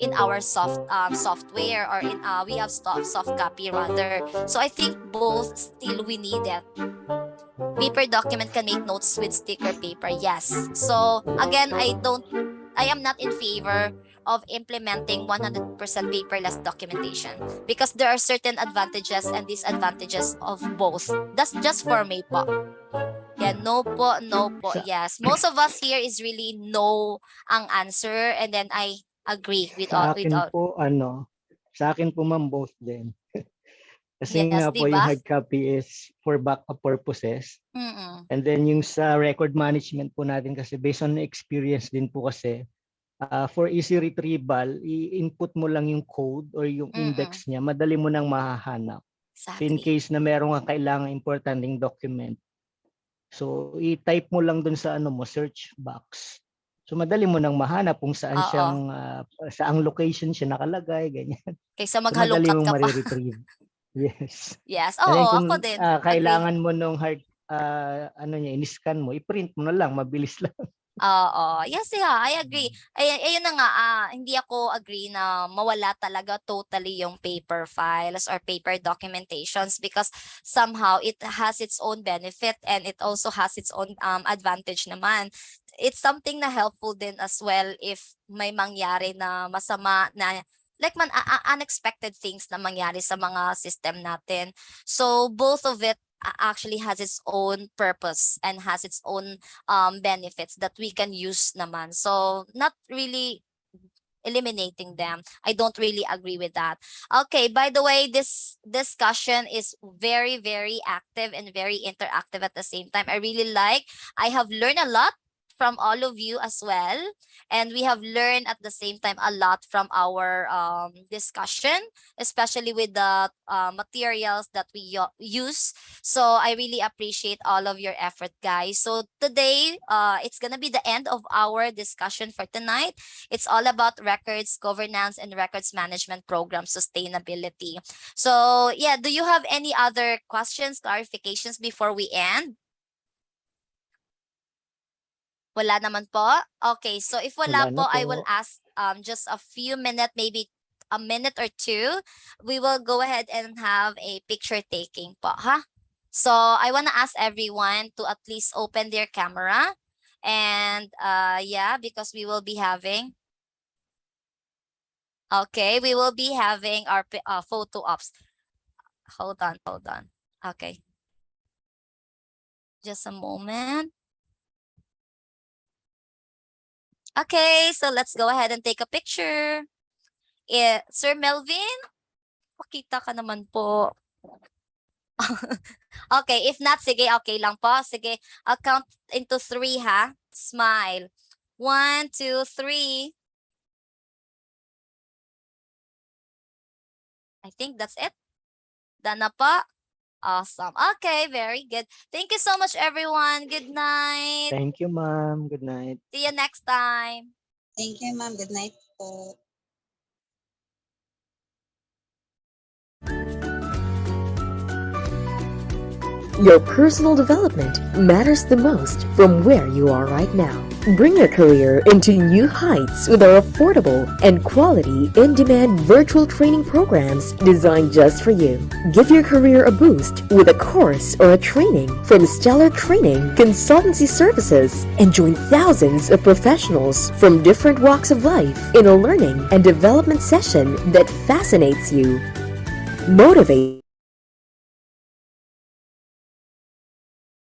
in our software or in we have soft copy rather. So, I think both still we need it. Paper document can make notes with sticker paper, yes. So, again, I am not in favor of implementing 100% paperless documentation because there are certain advantages and disadvantages of both. That's just for me po. Yeah, no po, yes. Most of us here is really no ang answer and then I agree with all. Sa akin po ma'am, both din. Kasi yes, nga po diba? yung hard copy is for backup purposes. And then yung sa record management po natin kasi based on experience din po kasi for easy retrieval, i-input mo lang yung code or yung index niya, madali mo nang mahahanap. Exactly. So in case na meron kang kailangan importanteng document, so i-type mo lang dun sa search box. So madali mo nang mahanap kung saan siyang saang location siya nakalagay, ganyan. Kaysa maghalongkat ka pa. Retrieve. Yes. Yes. Kung ako din. kailangan mo nung hard in-scan mo, i-print mo na lang, mabilis lang. Oo. Yes, yeah, I agree. Ayun na nga, hindi ako agree na mawala talaga totally yung paper files or paper documentations because somehow it has its own benefit and it also has its own advantage naman. It's something na helpful din as well if may mangyari na masama na like unexpected things na mangyari sa mga system natin. So both of it actually has its own purpose and has its own benefits that we can use naman. So not really eliminating them. I don't really agree with that. Okay, by the way, this discussion is very, very active and very interactive at the same time. I really like, I have learned a lot from all of you as well. And we have learned at the same time a lot from our discussion, especially with the materials that we use. So I really appreciate all of your effort, guys. So today, it's gonna be the end of our discussion for tonight. It's all about records, governance, and records management program sustainability. So yeah, do you have any other questions, clarifications before we end? Wala naman po? Okay, so if wala Wala po, na I will po. ask just a few minutes, maybe a minute or two. We will go ahead and have a picture taking po, ha? So I want to ask everyone to at least open their camera. And yeah, because we will be having, okay, we will be having our photo ops. Hold on. Okay. Just a moment. Okay, so let's go ahead and take a picture. Sir Melvin, pakita ka naman po. Okay, if not, sige, okay lang po. Sige, I'll count into 3, ha? Smile. 1, 2, 3. I think that's it. Done na po. Awesome. Okay, very good. Thank you so much, everyone. Good night. Thank you, ma'am. Good night. See you next time. Thank you, ma'am. Good night po. Your personal development matters the most from where you are right now. Bring your career into new heights with our affordable and quality in-demand virtual training programs designed just for you. Give your career a boost with a course or a training from Stellar Training Consultancy Services and join thousands of professionals from different walks of life in a learning and development session that fascinates you. Motivate